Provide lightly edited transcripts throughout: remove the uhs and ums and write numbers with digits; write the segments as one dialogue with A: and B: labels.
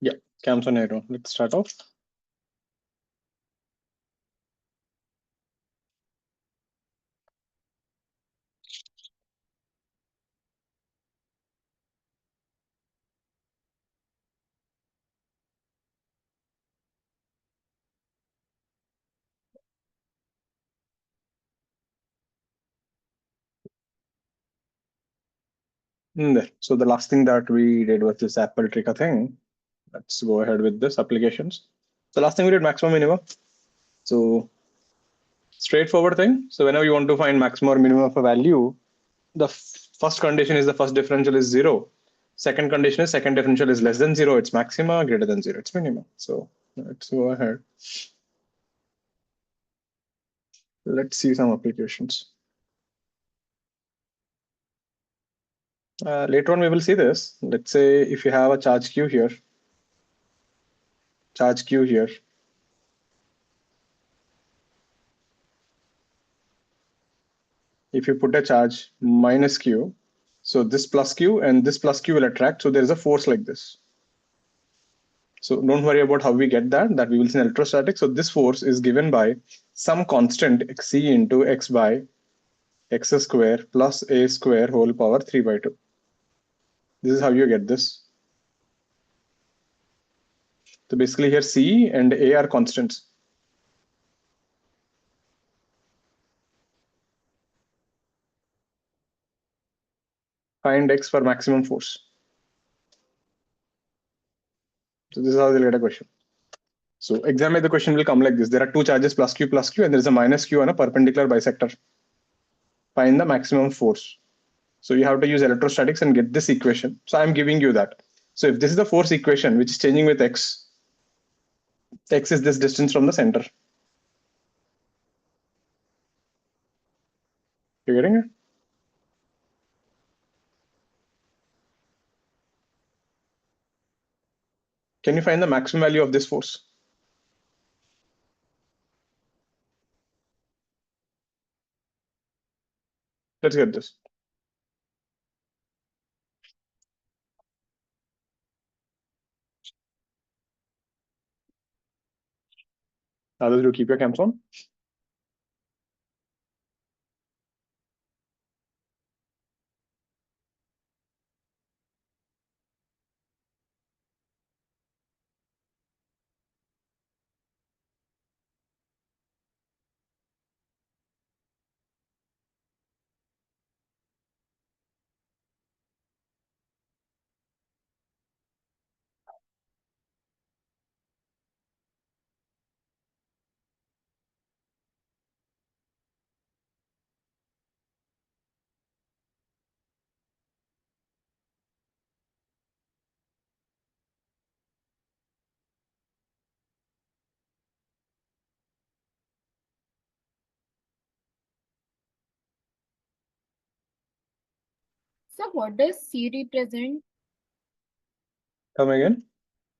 A: Yeah, camps on arrow. Let's start off. There. So the last thing that we did was this Apple Tricker thing. Let's go ahead with this applications. So last thing we did maximum minimum. So straightforward thing. So whenever you want to find maximum or minimum of a value, the first condition is the first differential is 0. Second condition is second differential is less than 0. It's maxima, greater than 0. It's minimum. So let's go ahead. Let's see some applications. Later on, we will see this. Let's say if you have a charge Q here, if you put a charge minus Q, so this plus Q and this plus Q will attract. So there is a force like this. So don't worry about how we get that we will see in electrostatics. So this force is given by some constant C into X by X square plus A square whole power 3 by 2. This is how you get this. So basically here C and A are constants. Find X for maximum force. So this is how they'll get a question. So examine the question will come like this. There are two charges plus Q, and there is a minus Q on a perpendicular bisector. Find the maximum force. So you have to use electrostatics and get this equation. So I'm giving you that. So if this is the force equation, which is changing with X, X is this distance from the center. You're getting it? Can you find the maximum value of this force? Let's get this. Others, do keep your cams on.
B: So what does C represent?
A: Come again.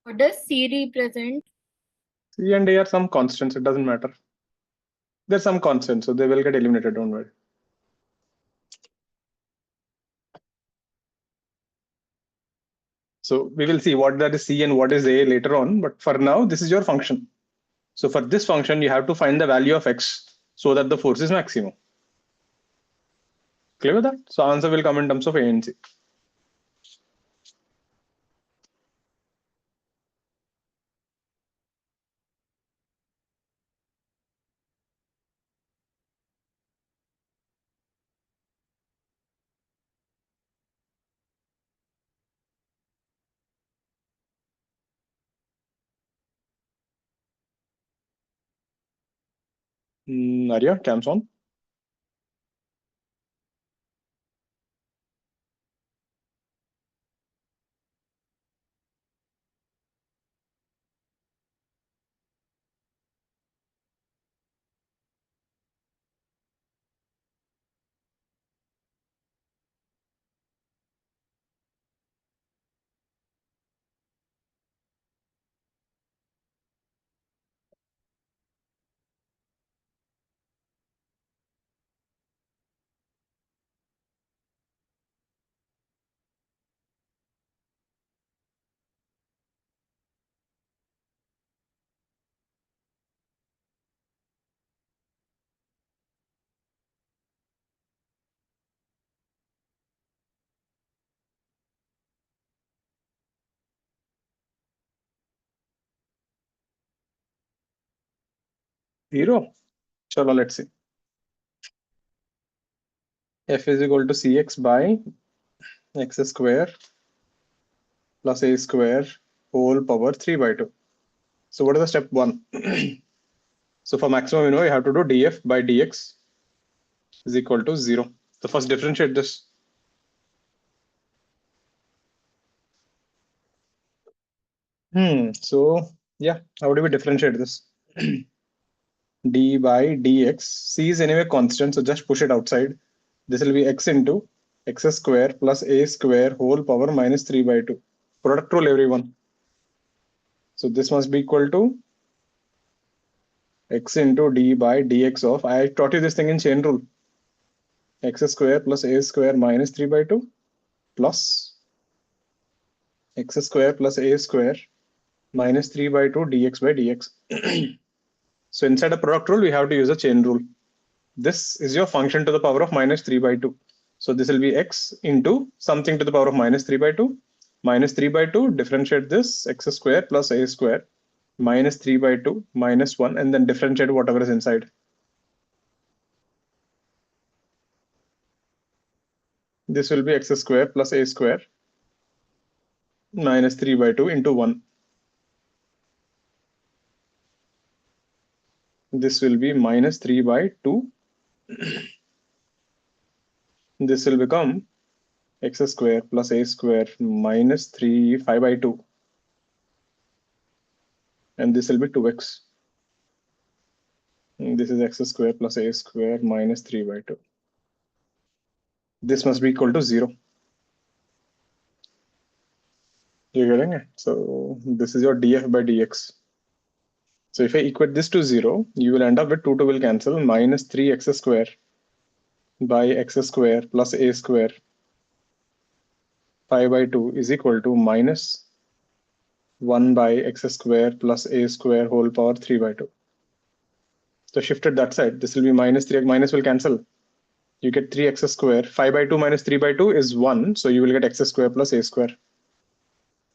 B: What does C represent?
A: C and A are some constants. It doesn't matter. There's some constants, so they will get eliminated. Don't worry. So we will see what that is C and what is A later on. But for now, this is your function. So for this function, you have to find the value of X so that the force is maximum. Clear with that? So answer will come in terms of A and C. Arya, cams on. 0. Chalo, let's see. F is equal to Cx by x square plus a square whole power 3 by 2. So what is the step 1? So for maximum, you have to do df by dx is equal to 0. So first differentiate this. So yeah, how do we differentiate this? D by dx. C is anyway constant, so just push it outside. This will be x into x square plus a square whole power minus 3 by 2. Product rule, everyone. So this must be equal to x into d by dx of, I taught you this thing in chain rule, x square plus a square minus 3 by 2 plus x square plus a square minus 3 by 2 dx by dx. So inside a product rule, we have to use a chain rule. This is your function to the power of minus 3 by 2. So this will be x into something to the power of minus 3 by 2. Minus 3 by 2, differentiate this, x square plus a square minus 3 by 2 minus 1, and then differentiate whatever is inside. This will be x square plus a square minus 3 by 2 into 1. This will be minus 3 by 2. This will become x square plus a square minus 3 5 by 2. And this will be 2x. And this is x square plus a square minus 3 by 2. This must be equal to 0. You're getting it? So this is your df by dx. So if I equate this to 0, you will end up with 2 will cancel, minus 3x square by x square plus a square 5 by 2 is equal to minus 1 by x square plus a square whole power 3 by 2. So shifted that side, this will be minus 3, minus will cancel. You get 3x square, 5 by 2 minus 3 by 2 is 1, so you will get x square plus a square.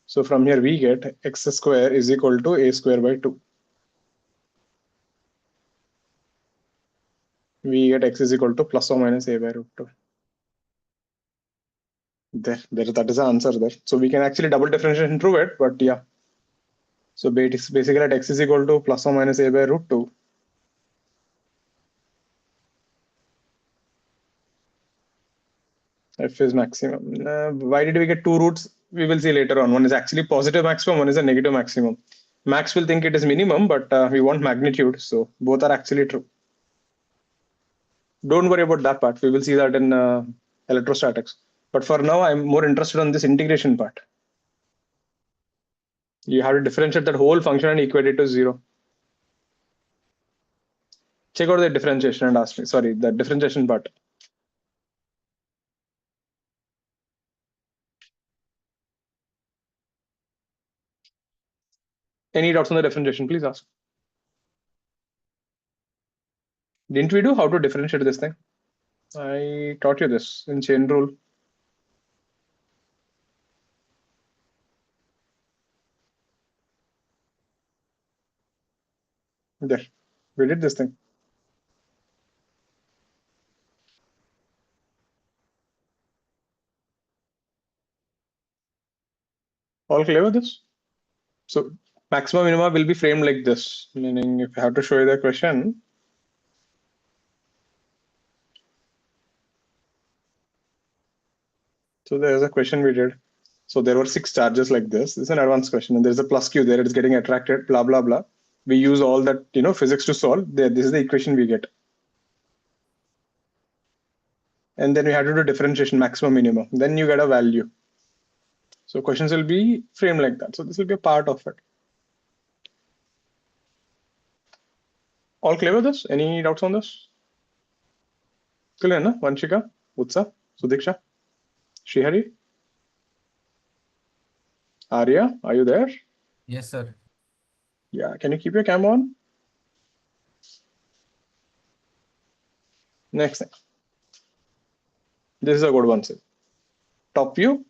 A: So from here we get x square is equal to a square by 2. We get x is equal to plus or minus a by root 2. That is the answer there. So we can actually double differentiate and prove it, but yeah. So basically at x is equal to plus or minus a by root 2. F is maximum. Why did we get two roots? We will see later on. One is actually positive maximum, one is a negative maximum. Max will think it is minimum, but we want magnitude. So both are actually true. Don't worry about that part. We will see that in electrostatics. But for now, I'm more interested on this integration part. You have to differentiate that whole function and equate it to 0. Check out the differentiation and ask me. Sorry, the differentiation part. Any doubts on the differentiation, please ask. Didn't we do how to differentiate this thing? I taught you this in chain rule. There, we did this thing. All clear with this? So maximum minima will be framed like this, meaning if I have to show you the question, so there's a question we did. So there were 6 charges like this. This is an advanced question, and there's a plus q there. It's getting attracted, blah blah blah. We use all that physics to solve. This is the equation we get, and then we have to do differentiation, maximum minimum. Then you get a value. So questions will be framed like that. So this will be a part of it. All clear with this? Any doubts on this? Clear, na? Vanshika, Utsa, Sudiksha, Srihari, Arya, are you there?
C: Yes, sir.
A: Yeah, can you keep your camera on? Next thing. This is a good one, sir. Top view.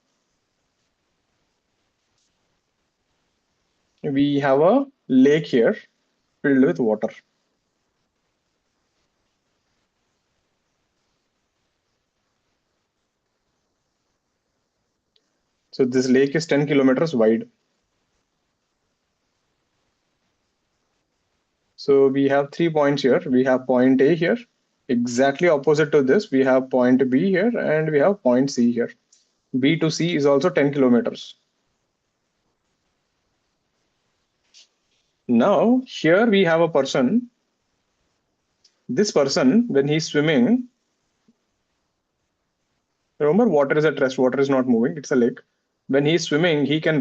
A: We have a lake here filled with water. So this lake is 10 kilometers wide. So we have 3 points here. We have point A here. Exactly opposite to this, we have point B here, and we have point C here. B to C is also 10 kilometers. Now, here we have a person. This person, when he's swimming, remember water is at rest, water is not moving, it's a lake. When he's swimming, he can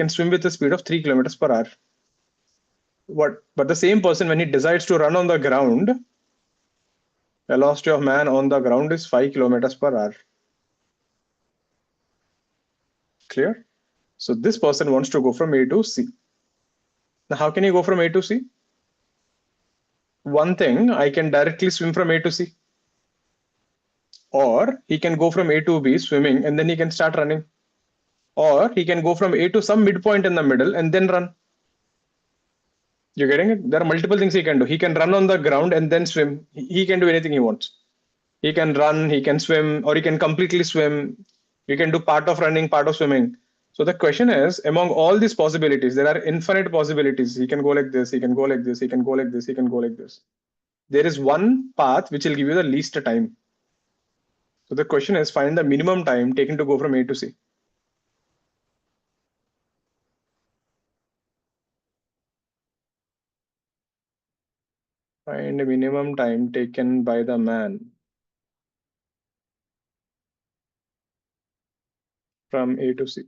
A: swim with a speed of 3 kilometers per hour. But the same person, when he decides to run on the ground, velocity of man on the ground is 5 kilometers per hour. Clear? So this person wants to go from A to C. Now, how can you go from A to C? One thing, I can directly swim from A to C. Or he can go from A to B swimming and then he can start running. Or he can go from A to some midpoint in the middle and then run. You're getting it? There are multiple things he can do. He can run on the ground and then swim. He can do anything he wants. He can run, he can swim, or he can completely swim. You can do part of running, part of swimming. So the question is, among all these possibilities, there are infinite possibilities. He can go like this, he can go like this, he can go like this, he can go like this. There is one path which will give you the least time. So the question is, find the minimum time taken to go from A to C. Find the minimum time taken by the man from A to C.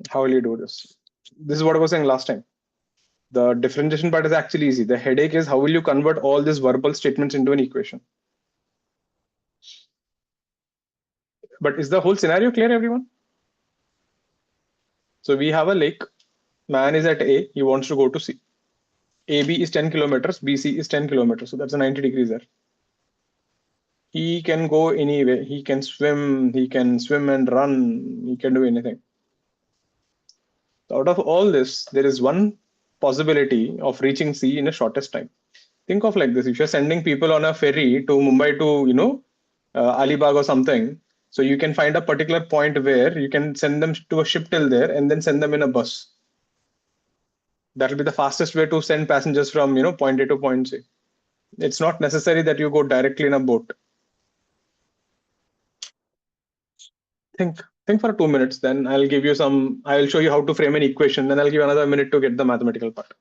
A: How will you do this? This is what I was saying last time. The differentiation part is actually easy. The headache is how will you convert all these verbal statements into an equation? But is the whole scenario clear, everyone? So we have a lake. Man is at A. He wants to go to C. AB is 10 kilometers. BC is 10 kilometers. So that's a 90 degrees there. He can go anywhere. He can swim. He can swim and run. He can do anything. Out of all this, there is one possibility of reaching C in the shortest time. Think of like this: if you're sending people on a ferry to Mumbai to Alibag or something, so you can find a particular point where you can send them to a ship till there and then send them in a bus. That will be the fastest way to send passengers from point A to point C. It's not necessary that you go directly in a boat. Think for 2 minutes, then I'll give you some. I'll show you how to frame an equation. Then I'll give another minute to get the mathematical part.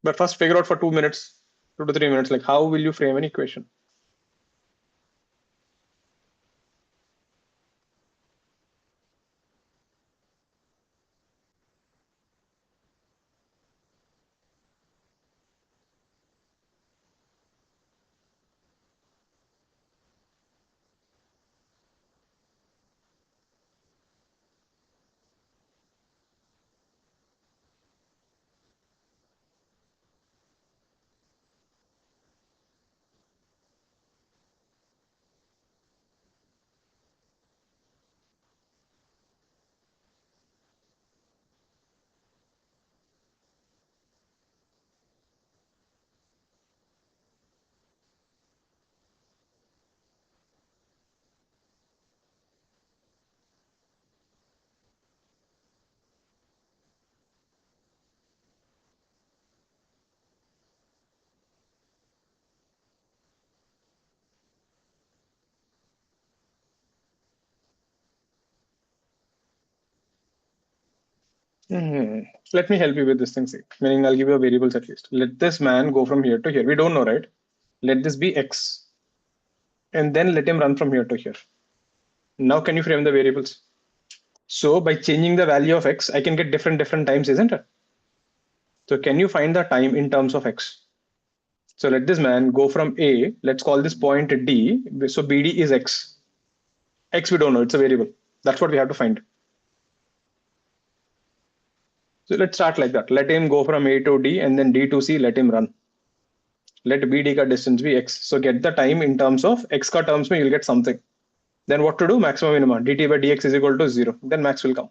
A: But first, figure out for 2 minutes, 2 to 3 minutes, like how will you frame an equation? Let me help you with this thing. See, meaning I'll give you a variables at least. Let this man go from here to here. We don't know, right? Let this be X. And then let him run from here to here. Now can you frame the variables? So by changing the value of X, I can get different times, isn't it? So can you find the time in terms of X? So let this man go from A. Let's call this point D. So BD is X. X we don't know. It's a variable. That's what we have to find. So let's start like that. Let him go from A to D and then D to C. Let him run. Let BD ka distance be X. So get the time in terms of X ka terms mein you'll get something. Then what to do? Maximum minimum. Dt by dx is equal to 0. Then max will come.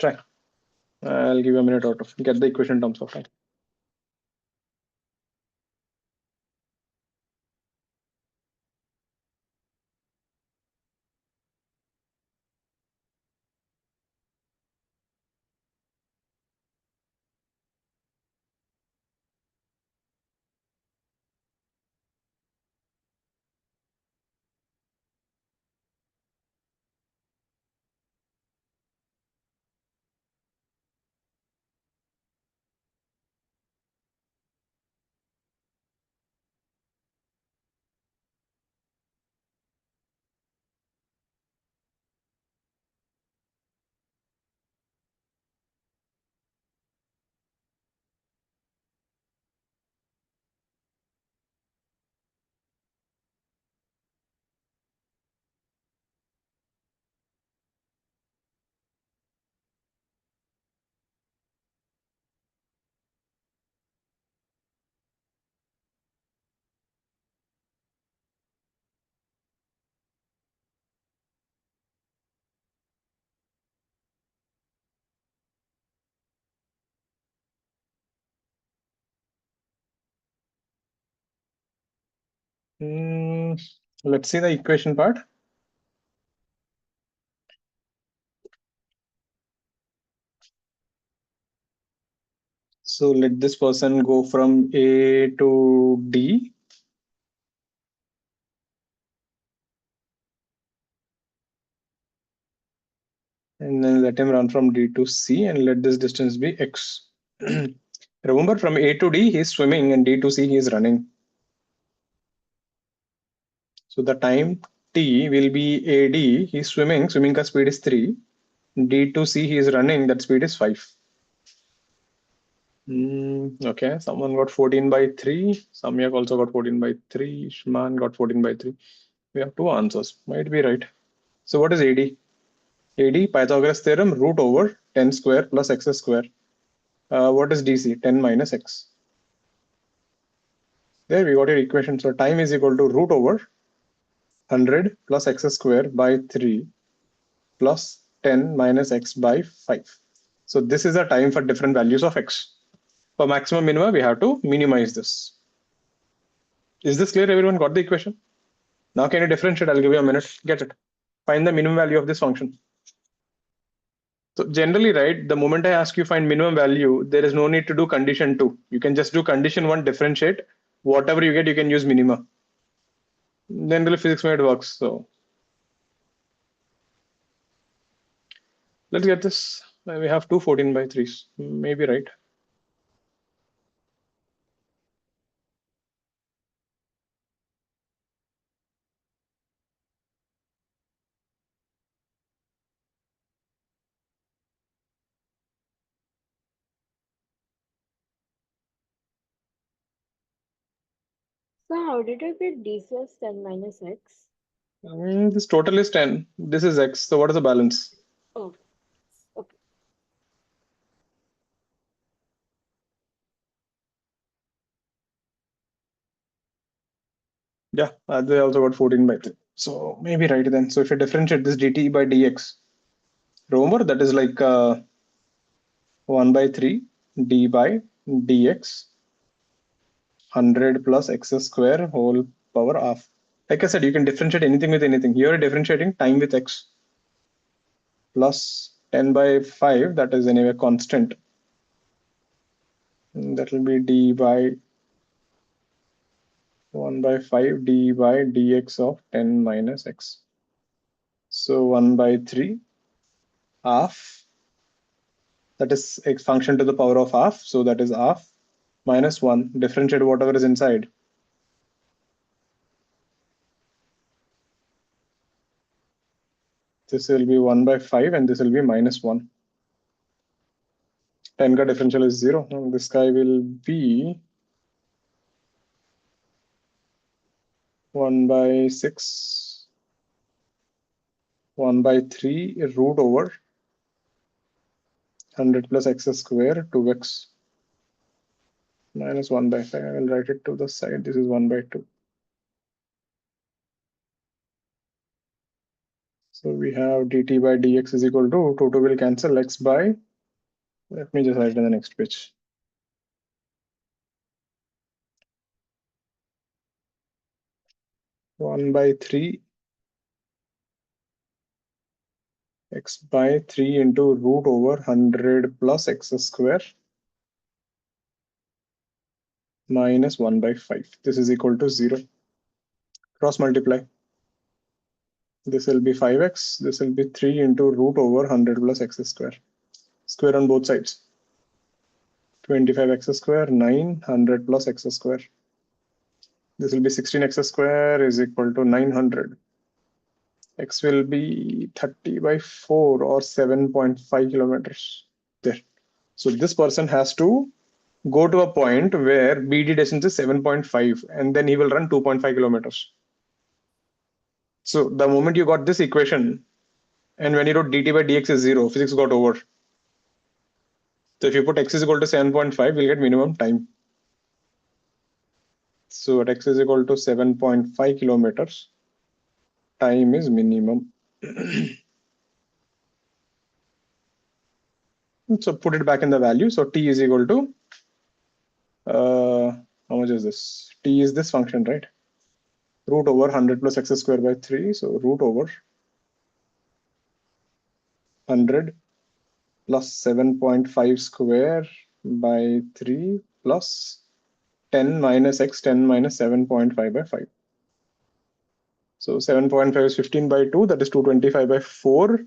A: Try. I'll give you a minute out of get the equation in terms of time. Let's see the equation part. So let this person go from A to D. And then let him run from D to C and let this distance be X. Remember, from A to D, he's swimming, and D to C, he is running. So the time T will be AD, he's swimming ka speed is 3. D to C, he is running, that speed is 5. Okay, someone got 14/3. Samyak also got 14/3. Shman got 14/3. We have two answers. Might be right. So what is AD? AD, Pythagoras theorem, root over 10 square plus x square. What is DC? 10 minus x. There we got your equation. So time is equal to root over 100 plus x square by 3 plus 10 minus x by 5. So this is the time for different values of x. For maximum minima, we have to minimize this. Is this clear? Everyone got the equation? Now can you differentiate? I'll give you a minute. Get it. Find the minimum value of this function. So generally, right, the moment I ask you find minimum value, there is no need to do condition 2. You can just do condition 1, differentiate. Whatever you get, you can use minima. Generally, physics method works. So let's get this. We have two 14/3s. Maybe right.
C: So how did I get d plus 10 minus x?
A: This total is 10. This is x. So what is the balance?
C: Oh, okay.
A: Yeah, they also got 14/3. So maybe right then. So if you differentiate this dt by dx, remember that is like 1/3 d by dx 100 plus x square whole power half. Like I said, you can differentiate anything with anything. Here, differentiating time with x plus 10/5. That is anyway constant. That will be d by 1/5 d by dx of 10 minus x. So 1/3 half. That is a function to the power of half. So that is half minus 1. Differentiate whatever is inside. This will be 1/5 and this will be minus 1. 10 ka differential is 0. And this guy will be 1/6, 1/3 root over 100 plus x square 2x minus 1/5. I will write it to the side. This is 1/2. So we have dt by dx is equal to 2 will cancel x by, let me just write it in the next page. One by 3 x by 3 into root over 100 plus x square minus 1/5. This is equal to 0. Cross multiply. This will be 5x. This will be 3 into root over 100 plus x square. Square on both sides. 25x square, 900 plus x square. This will be 16x square is equal to 900. X will be 30/4 or 7.5 kilometers. There. So this person has to go to a point where BD distance is 7.5 and then he will run 2.5 kilometers. So the moment you got this equation and when you wrote dt by dx is 0, physics got over. So if you put x is equal to 7.5, we'll get minimum time. So at x is equal to 7.5 kilometers, time is minimum. So put it back in the value. So t is equal to, how much is this? T is this function, right? root over 100 plus x square by 3. So root over 100 plus 7.5 square by 3 plus 10 minus x, 10 minus 7.5 by 5. So 7.5 is 15 by 2, that is 225 by 4.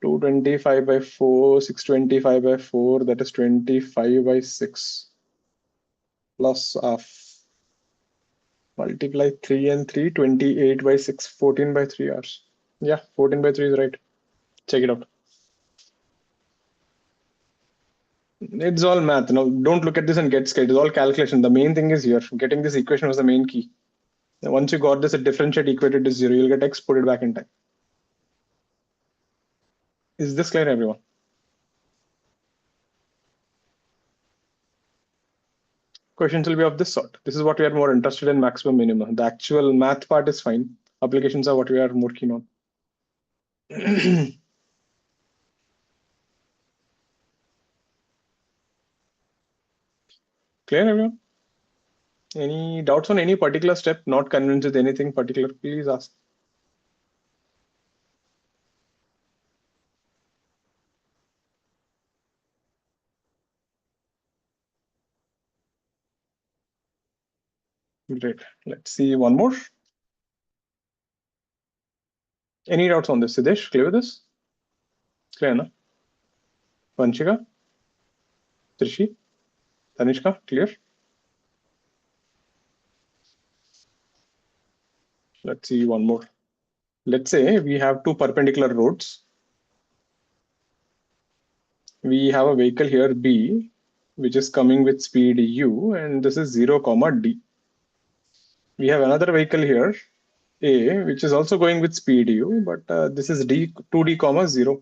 A: 225 by 4, 625 by 4, that is 25 by 6 plus multiply 3 and 3, 28 by 6, 14 by 3 hours. Yeah, 14 by 3 is right. Check it out. It's all math. Now, don't look at this and get scared. It's all calculation. The main thing is here. Getting this equation was the main key. Once you got this, a differentiate equated to 0, you'll get x, put it back in time. Is this clear, everyone? Questions will be of this sort. This is what we are more interested in, maximum, minimum. The actual math part is fine. Applications are what we are more keen on. Clear, everyone? Any doubts on any particular step? Not convinced with anything particular? Please ask. Great. Let's see one more. Any doubts on this? Siddesh, clear with this? Clear, na? Vanshika? Trishi? Tanishka, clear? Let's see one more. Let's say we have two perpendicular roads. We have a vehicle here, B, which is coming with speed U, and this is 0, D. We have another vehicle here, A, which is also going with speed U, but this is 2D, 0.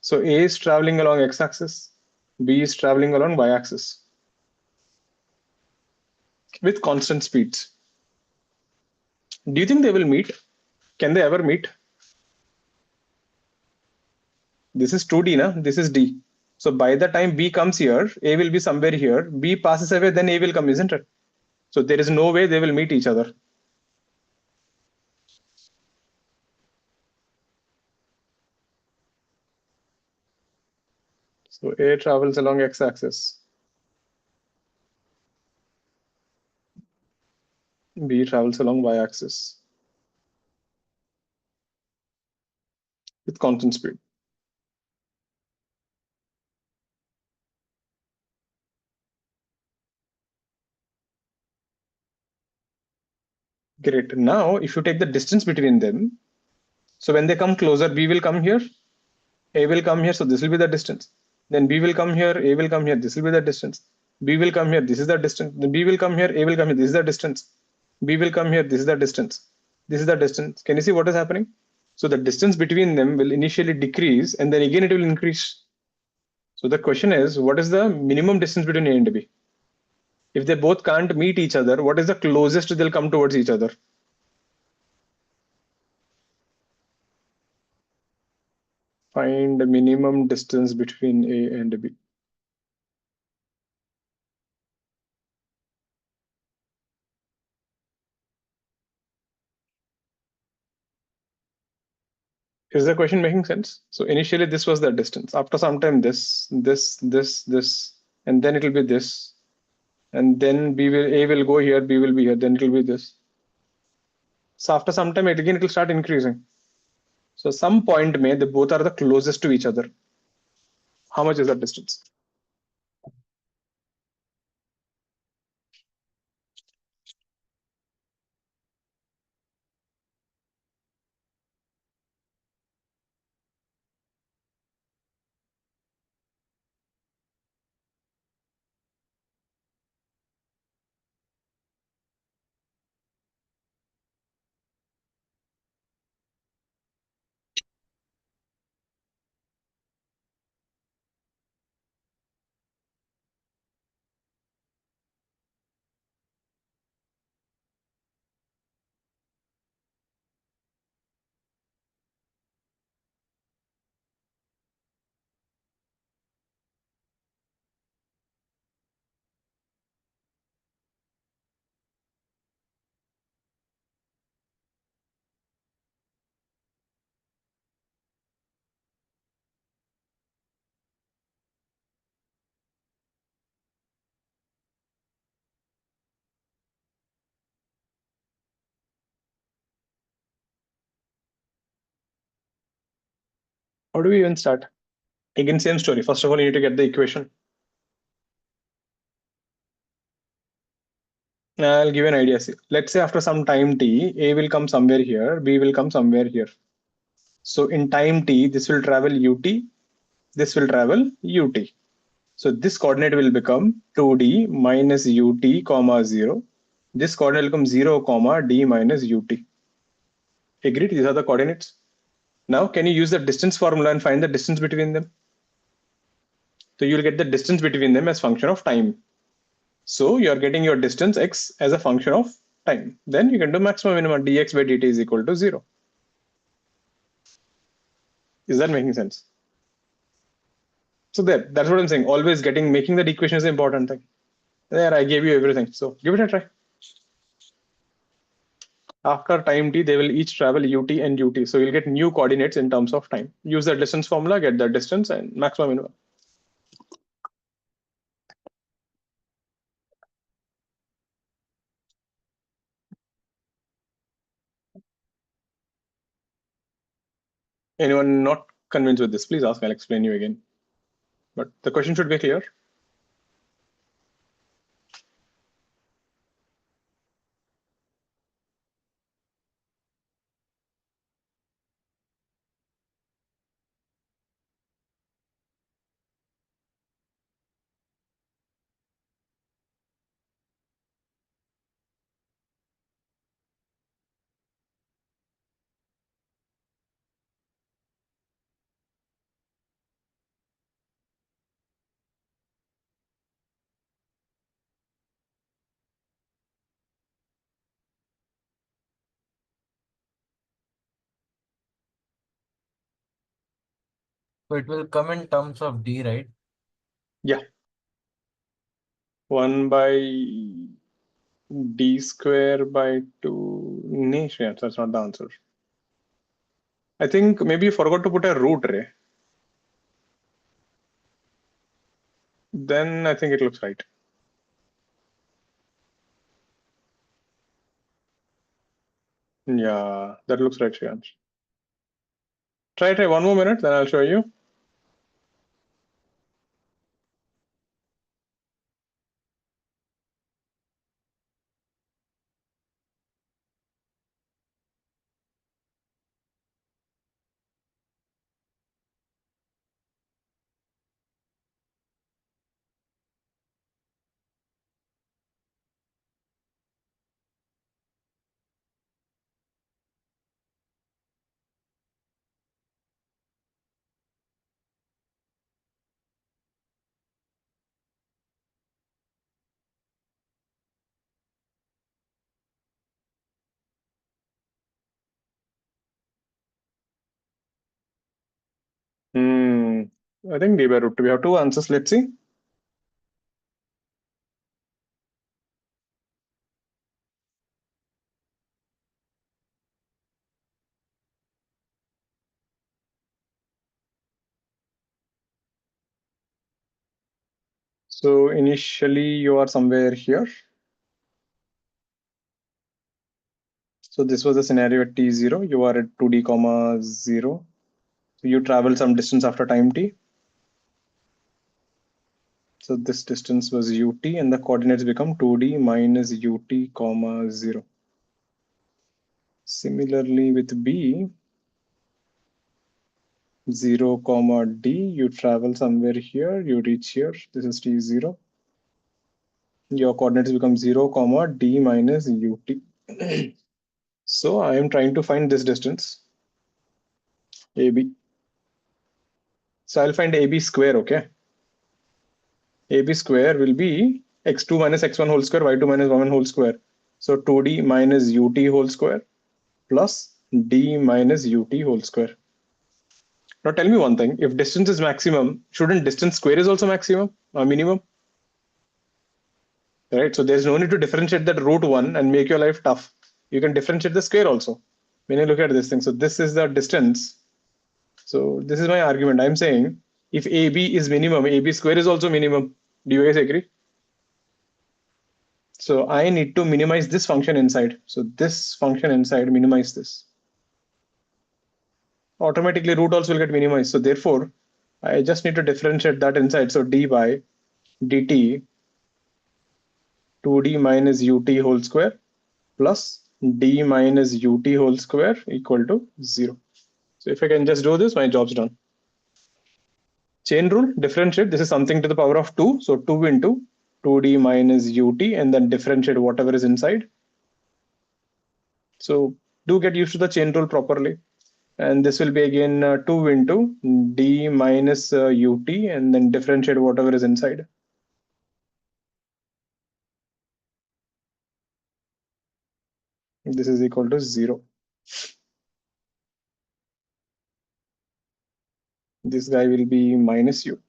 A: So A is traveling along x-axis, B is traveling along y-axis with constant speeds. Do you think they will meet? Can they ever meet? This is 2D, na? This is D. So by the time B comes here, A will be somewhere here. B passes away, then A will come, isn't it? So there is no way they will meet each other. So A travels along x-axis. B travels along y-axis with constant speed. Great. Now, if you take the distance between them, so when they come closer, B will come here, A will come here, so this will be the distance. Then B will come here, A will come here, this will be the distance. B will come here, this is the distance. Then B will come here, A will come here, this is the distance. B will come here, this is the distance. This is the distance. Can you see what is happening? So the distance between them will initially decrease and then again it will increase. So the question is, what is the minimum distance between A and B? If they both can't meet each other, what is the closest they'll come towards each other? Find the minimum distance between A and B. Is the question making sense? So initially this was the distance. After some time this, and then it will be this. And then A will go here, B will be here, then it will be this. So after some time, it will start increasing. So some point they both are the closest to each other. How much is that distance? How do we even start? Again, same story. First of all, you need to get the equation. I'll give you an idea. See, let's say after some time t, A will come somewhere here, B will come somewhere here. So in time t, this will travel ut, this will travel ut. So this coordinate will become 2d minus ut comma 0. This coordinate will become 0 comma d minus ut. Agreed? These are the coordinates. Now, can you use the distance formula and find the distance between them? So you'll get the distance between them as function of time. So you're getting your distance x as a function of time. Then you can do maximum minimum dx by dt is equal to 0. Is that making sense? So that's what I'm saying. Always making that equation is the important thing. There, I gave you everything. So give it a try. After time t, they will each travel ut and ut. So you'll get new coordinates in terms of time. Use the distance formula, get the distance and maximum minimum. Anyone not convinced with this, please ask. I'll explain you again. But the question should be clear.
D: So it will come in terms of d, right?
A: Yeah. 1 by d square by 2. No, that's not the answer. I think maybe you forgot to put a root, Ray. Then I think it looks right. Yeah, that looks right, Shreyans. Try one more minute, then I'll show you. I think d by root 2. We have two answers. Let's see. So initially you are somewhere here. So this was the scenario at t0. You are at 2d comma 0. So you travel some distance after time t. So this distance was ut and the coordinates become 2d minus ut comma 0. Similarly with b, 0 comma d, you travel somewhere here, you reach here. This is t0. Your coordinates become 0 comma d minus ut. So I am trying to find this distance, AB. So I'll find AB square, okay? AB square will be x2 minus x1 whole square, y2 minus y1 whole square. So 2d minus ut whole square plus d minus ut whole square. Now tell me one thing, if distance is maximum, shouldn't distance square is also maximum or minimum? Right, so there's no need to differentiate that root 1 and make your life tough. You can differentiate the square also when you look at this thing. So this is the distance. So this is my argument. I'm saying if AB is minimum, AB square is also minimum. Do you guys agree? So I need to minimize this function inside. So this function inside, minimize this. automatically root also will get minimized. So therefore, I just need to differentiate that inside. So d by dt 2d minus ut whole square plus d minus ut whole square equal to 0. So if I can just do this, my job's done. Chain rule, differentiate. This is something to the power of 2. So 2 into 2d minus ut and then differentiate whatever is inside. So do get used to the chain rule properly. And this will be again 2 into d minus ut and then differentiate whatever is inside. This is equal to 0. This guy will be minus u.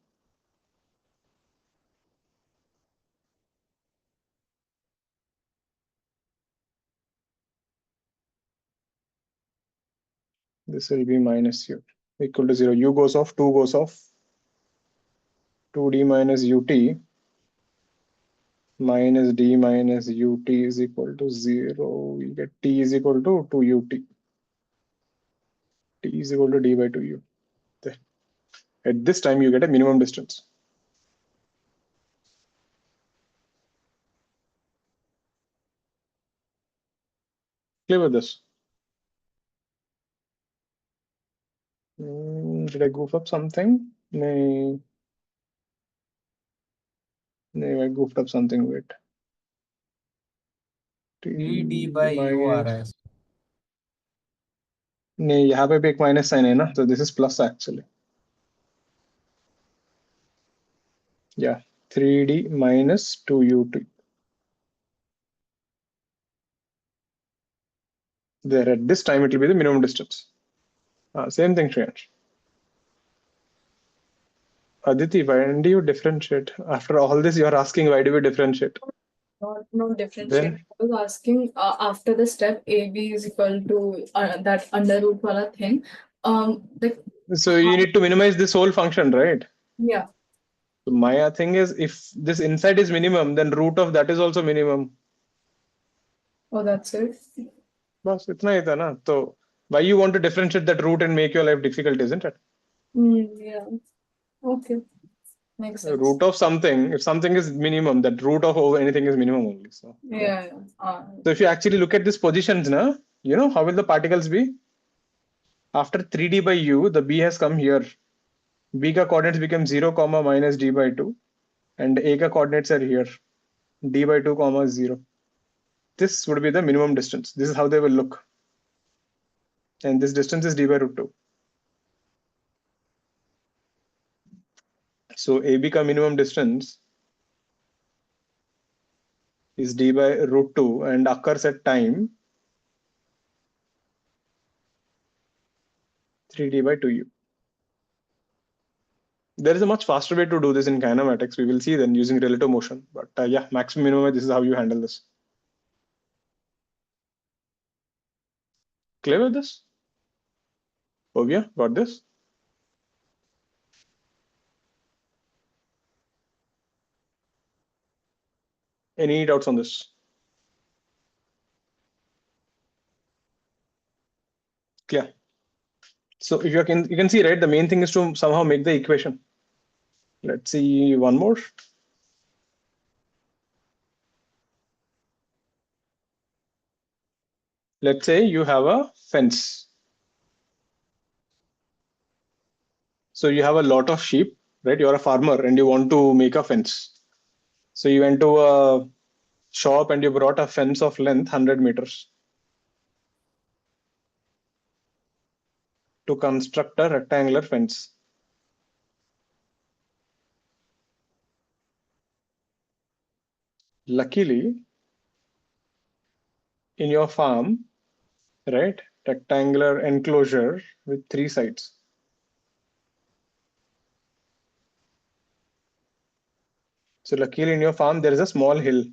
A: This will be minus u equal to 0. U goes off, 2 goes off. 2d minus ut minus d minus ut is equal to 0. We get t is equal to 2ut. T is equal to d by 2u. There. At this time, you get a minimum distance. Clear with this? Did I goof up something? No, I goofed up something. Wait.
D: 3d by u आ रहा है.
A: नहीं, यहाँ पे भी एक minus sign है ना, so this is plus actually. Yeah, 3d minus 2ut. There, at this time, it will be the minimum distance. Same thing, Shreyansh. Aditi, why do you differentiate? After all this, you are asking why do we differentiate?
E: Not differentiate.
A: Then-
E: I was asking after the step AB is equal to that under root wala thing.
A: So you need to minimize this whole function, right?
E: Yeah.
A: So my thing is, if this inside is minimum, then root of that is also minimum.
E: Oh, that's it.
A: Bas, itna hi tha na. So why you want to differentiate that root and make your life difficult, isn't it?
E: Yeah. Okay. Makes sense.
A: Root of something, if something is minimum, that root of over anything is minimum only. So
E: Yeah.
A: So if you actually look at these positions now, you know, how will the particles be? After 3d by u, the b has come here. B ka coordinates become 0, comma minus d by 2. And A ka coordinates are here. D by 2, comma 0. This would be the minimum distance. This is how they will look. And this distance is d by root 2. So AB ka minimum distance is d by root 2 and occurs at time 3d by 2u. There is a much faster way to do this in kinematics. We will see then using relative motion. But yeah, maximum minimum, this is how you handle this. Clear with this? Ovia, got this? Any doubts on this? Clear. So if you can see, right, the main thing is to somehow make the equation. Let's see one more. Let's say you have a fence. So you have a lot of sheep, right? You're a farmer and you want to make a fence. So you went to a shop and you brought a fence of length 100 meters to construct a rectangular fence. Luckily, in your farm, right, rectangular enclosure with 3 sides. So luckily in your farm, there is a small hill.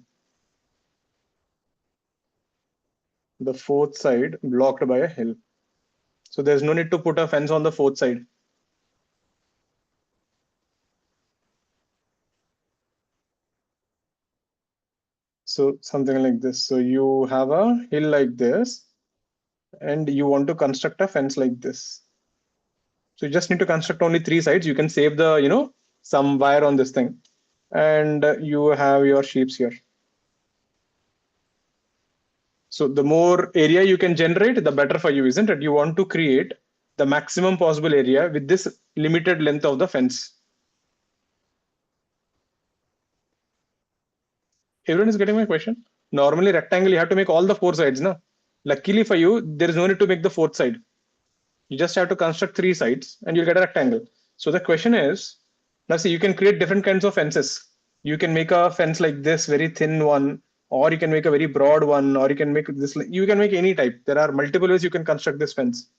A: The 4th side blocked by a hill. So there's no need to put a fence on the 4th side. So something like this. So you have a hill like this, and you want to construct a fence like this. So you just need to construct only 3 sides. You can save the, some wire on this thing, and you have your sheeps here. So the more area you can generate, the better for you, isn't it? You want to create the maximum possible area with this limited length of the fence. Everyone is getting my question? Normally rectangle, you have to make all the 4 sides, no? Luckily for you, there is no need to make the 4th side. You just have to construct 3 sides and you'll get a rectangle. So the question is, now see, you can create different kinds of fences. You can make a fence like this, very thin one, or you can make a very broad one, or you can make this, you can make any type. There are multiple ways you can construct this fence.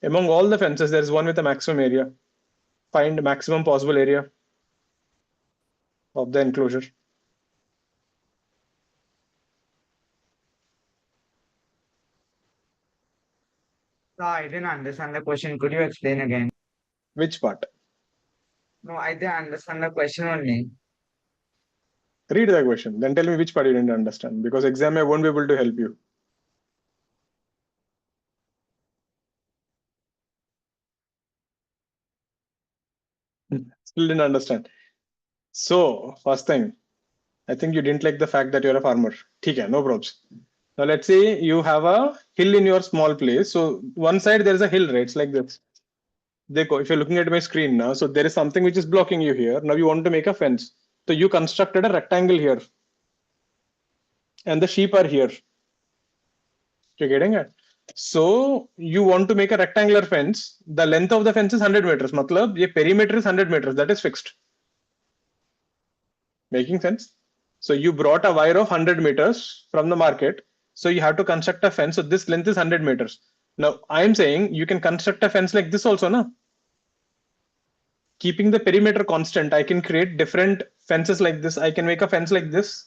A: Among all the fences, there is one with a maximum area. Find maximum possible area of the enclosure.
F: No, I didn't understand the question. Could you explain again?
A: Which part?
F: No, I didn't understand the question only.
A: Read the question, then tell me which part you didn't understand, because exam I won't be able to help you. Still didn't understand. So first thing, I think you didn't like the fact that you're a farmer. Okay, no problems. Now let's say you have a hill in your small place. So one side there is a hill, right? It's like this. If you're looking at my screen now, so there is something which is blocking you here. Now you want to make a fence. So you constructed a rectangle here. And the sheep are here. You're getting it? So you want to make a rectangular fence. The length of the fence is 100 meters. Matlab, ye perimeter is 100 meters. That is fixed. Making sense? So you brought a wire of 100 meters from the market. So you have to construct a fence. So this length is 100 meters. Now I'm saying you can construct a fence like this also, no? Keeping the perimeter constant, I can create different fences like this. I can make a fence like this.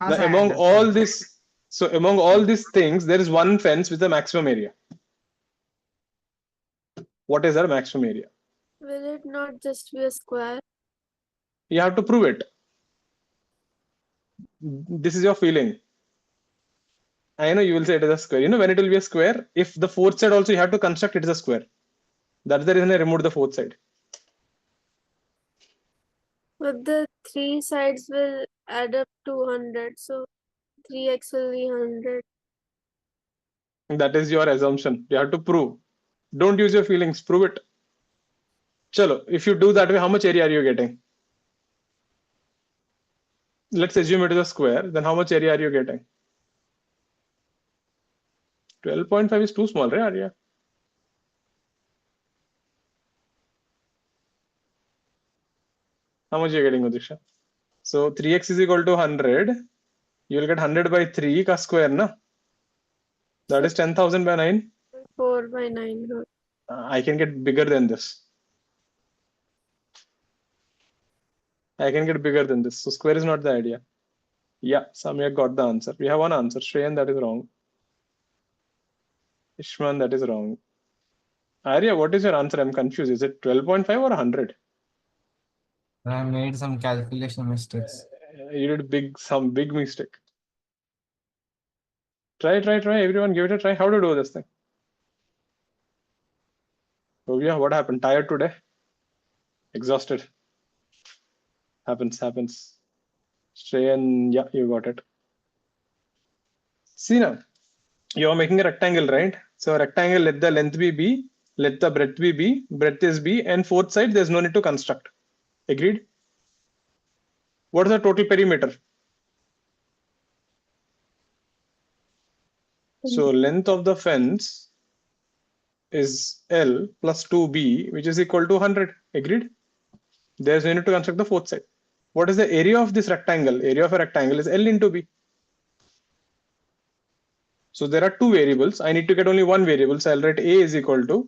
F: Yes,
A: Now,
F: I
A: among
F: understand.
A: all these things, there is one fence with a maximum area. What is our maximum area?
C: Will it not just be a square?
A: You have to prove it. This is your feeling. I know you will say it is a square. You know when it will be a square, if the 4th side also you have to construct, it is a square. That's the reason I removed the 4th side.
C: But the 3 sides will add up to 100, so 3x will be 100.
A: That is your assumption. You have to prove. Don't use your feelings. Prove it. Chalo, if you do that way, how much area are you getting? Let's assume it is a square. Then how much area are you getting? 12.5 is too small, right? Area. How much are you getting, Udisha? So 3x is equal to 100. You will get 100 by 3 ka square, na? That is 10,000 by 9.
C: 4 by 9.
A: I can get bigger than this. I can get bigger than this. So square is not the idea. Yeah, Samyak got the answer. We have one answer. Shreyan, that is wrong. Ishman, that is wrong. Arya, what is your answer? I'm confused. Is it 12.5 or 100?
D: I made some calculation mistakes.
A: You did some big mistake. Try. Everyone give it a try. How to do this thing? Oh yeah, what happened? Tired today? Exhausted? Happens. Shreyan, yeah, you got it. See now, you're making a rectangle, right? So a rectangle, let the length be B, let the breadth be B, breadth is B, and 4th side, there's no need to construct. Agreed? What is the total perimeter? So length of the fence is L plus 2B, which is equal to 100. Agreed? There's no need to construct the 4th side. What is the area of this rectangle? Area of a rectangle is L into B. So there are 2 variables. I need to get only one variable. So I'll write A is equal to,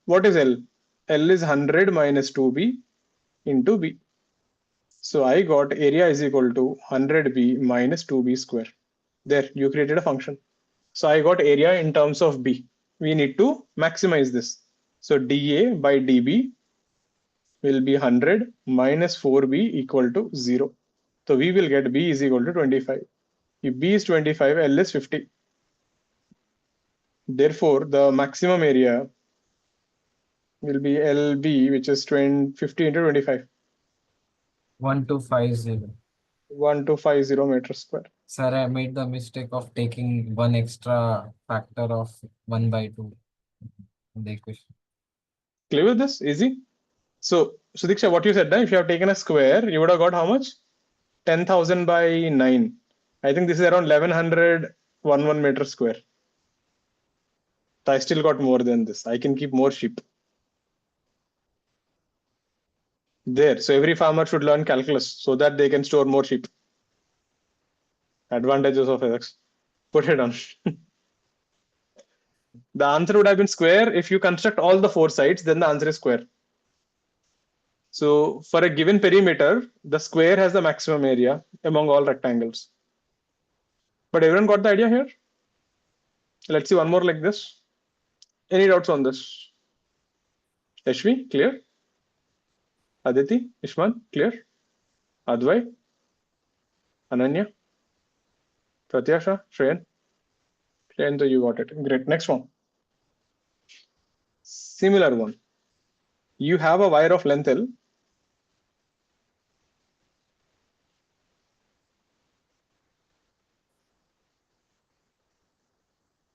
A: what is L? L is 100 minus 2B into B. So I got area is equal to 100B minus 2B square. There, you created a function. So I got area in terms of B. We need to maximize this. So dA by dB will be 100 minus 4B equal to 0. So we will get B is equal to 25. If B is 25, L is 50. Therefore, the maximum area will be LB, which is 50 into 25,
D: 1250.
A: 1250 meters square.
D: Sir, I made the mistake of taking one extra factor of 1/2 in the equation.
A: Clear with this? Easy. So, Sudiksha, what you said, if you have taken a square, you would have got how much? 10,000 by 9. I think this is around 1100 1 meter square. So I still got more than this. I can keep more sheep. There. So every farmer should learn calculus so that they can store more sheep. Advantages of ethics. Put it on. The answer would have been square. If you construct all the 4 sides, then the answer is square. So for a given perimeter, the square has the maximum area among all rectangles. But everyone got the idea here? Let's see one more like this. Any doubts on this? Ashvi, clear? Aditi, Ishman, clear? Advai, Ananya, Pratyasha, Shreyan. Shreyan, you got it. Great. Next one. Similar one. You have a wire of length L.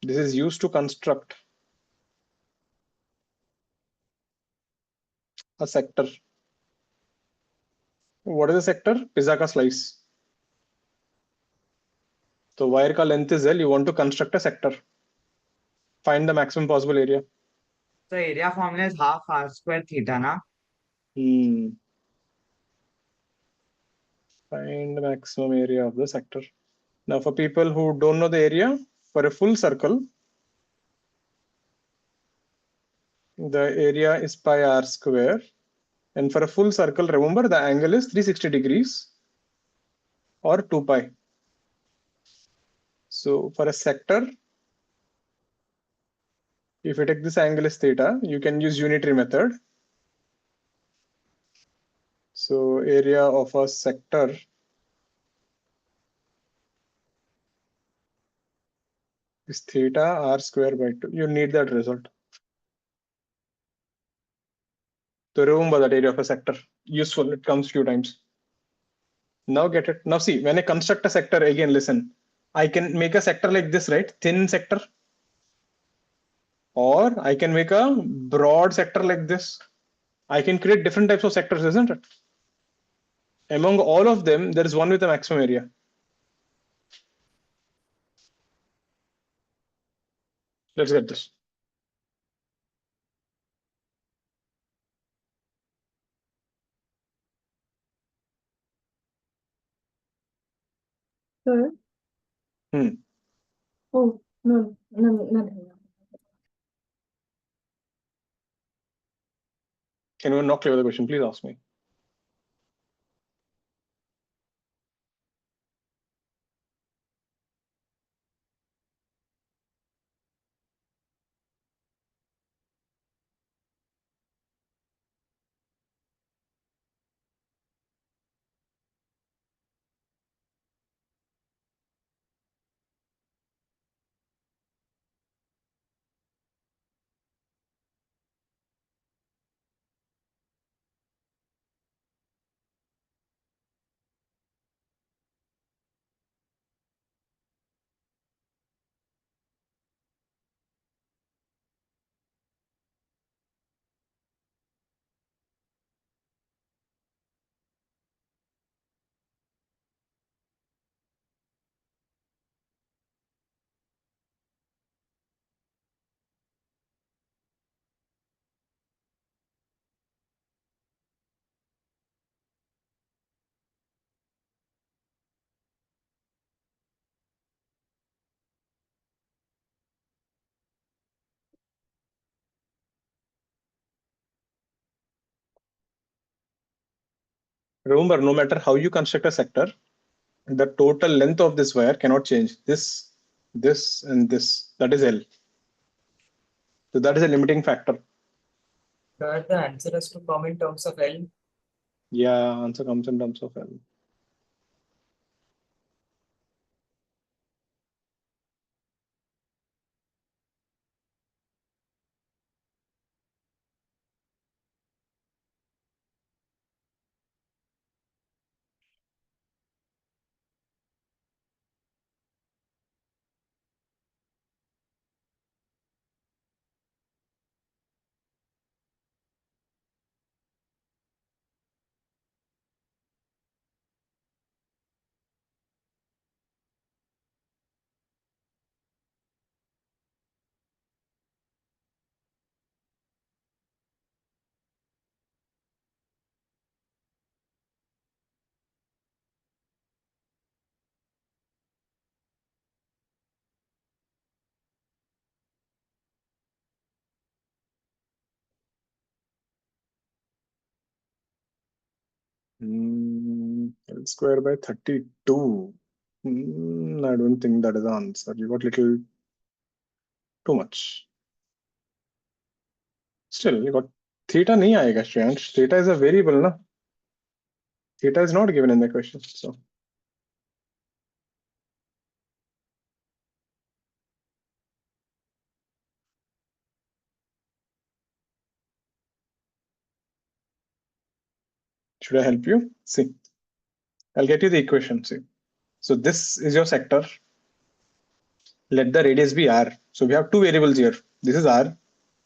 A: This is used to construct a sector. What is a sector? Pizza ka slice. So wire ka length is L. You want to construct a sector. Find the maximum possible area.
F: So area formula is half r square theta, na?
A: Find the maximum area of the sector. Now, for people who don't know the area, for a full circle, the area is pi r square. And for a full circle, remember the angle is 360 degrees or 2 pi. So for a sector, if you take this angle is theta, you can use unitary method. So area of a sector is theta r square by 2. You need that result. So remember that area of a sector. Useful, it comes few times. Now get it. Now see, when I construct a sector, again listen, I can make a sector like this, right? Thin sector. Or I can make a broad sector like this. I can create different types of sectors, isn't it? Among all of them, there is one with a maximum area. Let's get this.
E: Sir?
A: Hmm.
E: Oh, no, nothing.
A: Anyone not clear with the question, please ask me. Remember, no matter how you construct a sector, the total length of this wire cannot change. This, and this. That is L. So that is a limiting factor.
D: That the answer has to come in terms of L.
A: Yeah, answer comes in terms of L. L square by 32. I don't think that is the answer. You got little too much. Still, you got theta nahi aayega, Shreyansh. Theta is a variable, na? Theta is not given in the question. So should I help you? See, I'll get you the equation. See, so this is your sector. Let the radius be r. So we have two variables here. This is r.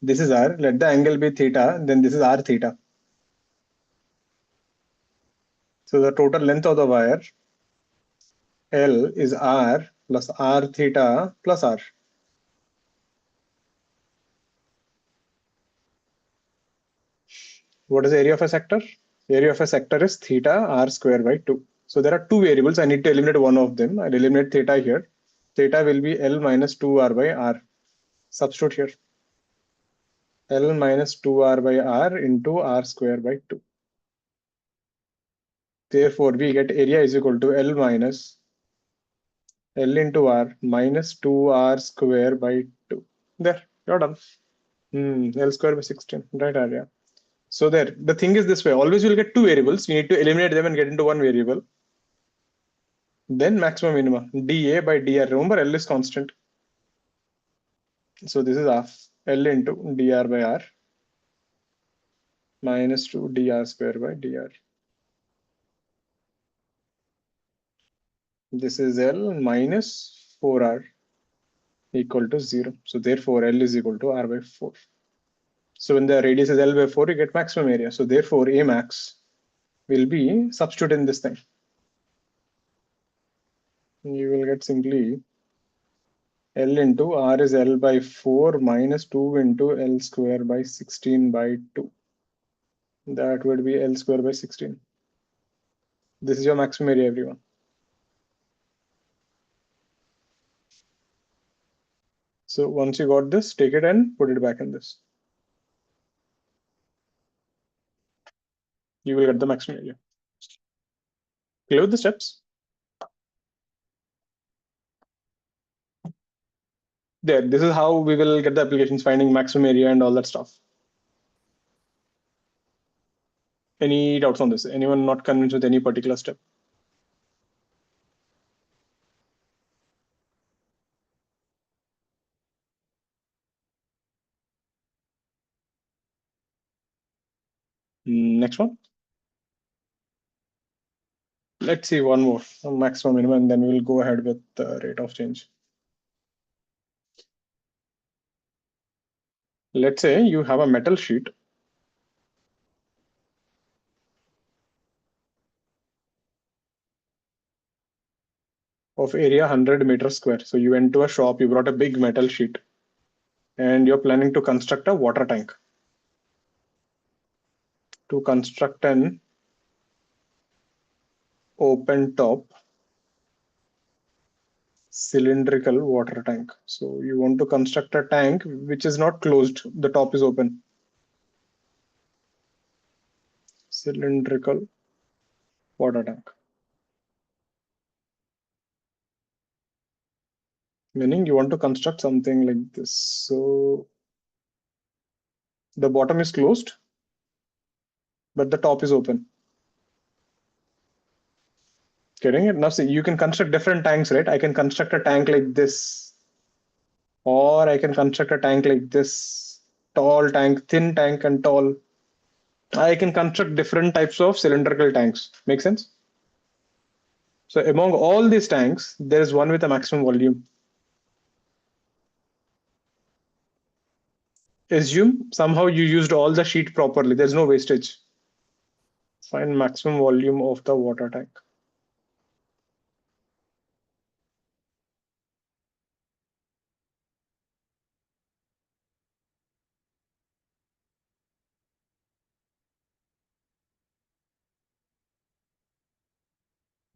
A: This is r. Let the angle be theta. Then this is r theta. So the total length of the wire L is r plus r theta plus r. What is the area of a sector? Area of a sector is theta r square by 2. So there are two variables. I need to eliminate one of them. I'll eliminate theta here. Theta will be L minus 2r by r. Substitute here. L minus 2r by r into r square by 2. Therefore, we get area is equal to L minus L into r minus 2r square by 2. There, you're done. L square by 16. Right, area. So there, the thing is this way. Always you'll get two variables. You need to eliminate them and get into one variable. Then maximum minima, dA by dr. Remember, L is constant. So this is half L into dr by r minus 2 dr square by dr. This is L minus 4r equal to 0. So therefore, L is equal to r by 4. So when the radius is L by 4, you get maximum area. So therefore, A max will be substitute in this thing. You will get simply L into r is L by 4 minus 2 into L square by 16 by 2. That would be L square by 16. This is your maximum area, everyone. So once you got this, take it and put it back in this. You will get the maximum area. Clear with the steps? There, this is how we will get the applications, finding maximum area and all that stuff. Any doubts on this? Anyone not convinced with any particular step? Next one. Let's see one more, maximum minimum, and then we'll go ahead with the rate of change. Let's say you have a metal sheet. Of area 100 meters square. So you went to a shop, you brought a big metal sheet, and you're planning to construct a water tank. To construct an open top cylindrical water tank. So you want to construct a tank which is not closed, the top is open. Cylindrical water tank. Meaning you want to construct something like this. So the bottom is closed, but the top is open. Getting it? Now see, you can construct different tanks, right? I can construct a tank like this, or I can construct a tank like this, tall tank, thin tank, and tall. I can construct different types of cylindrical tanks. Make sense? So among all these tanks, there is one with a maximum volume. Assume somehow you used all the sheet properly. There's no wastage. Find maximum volume of the water tank.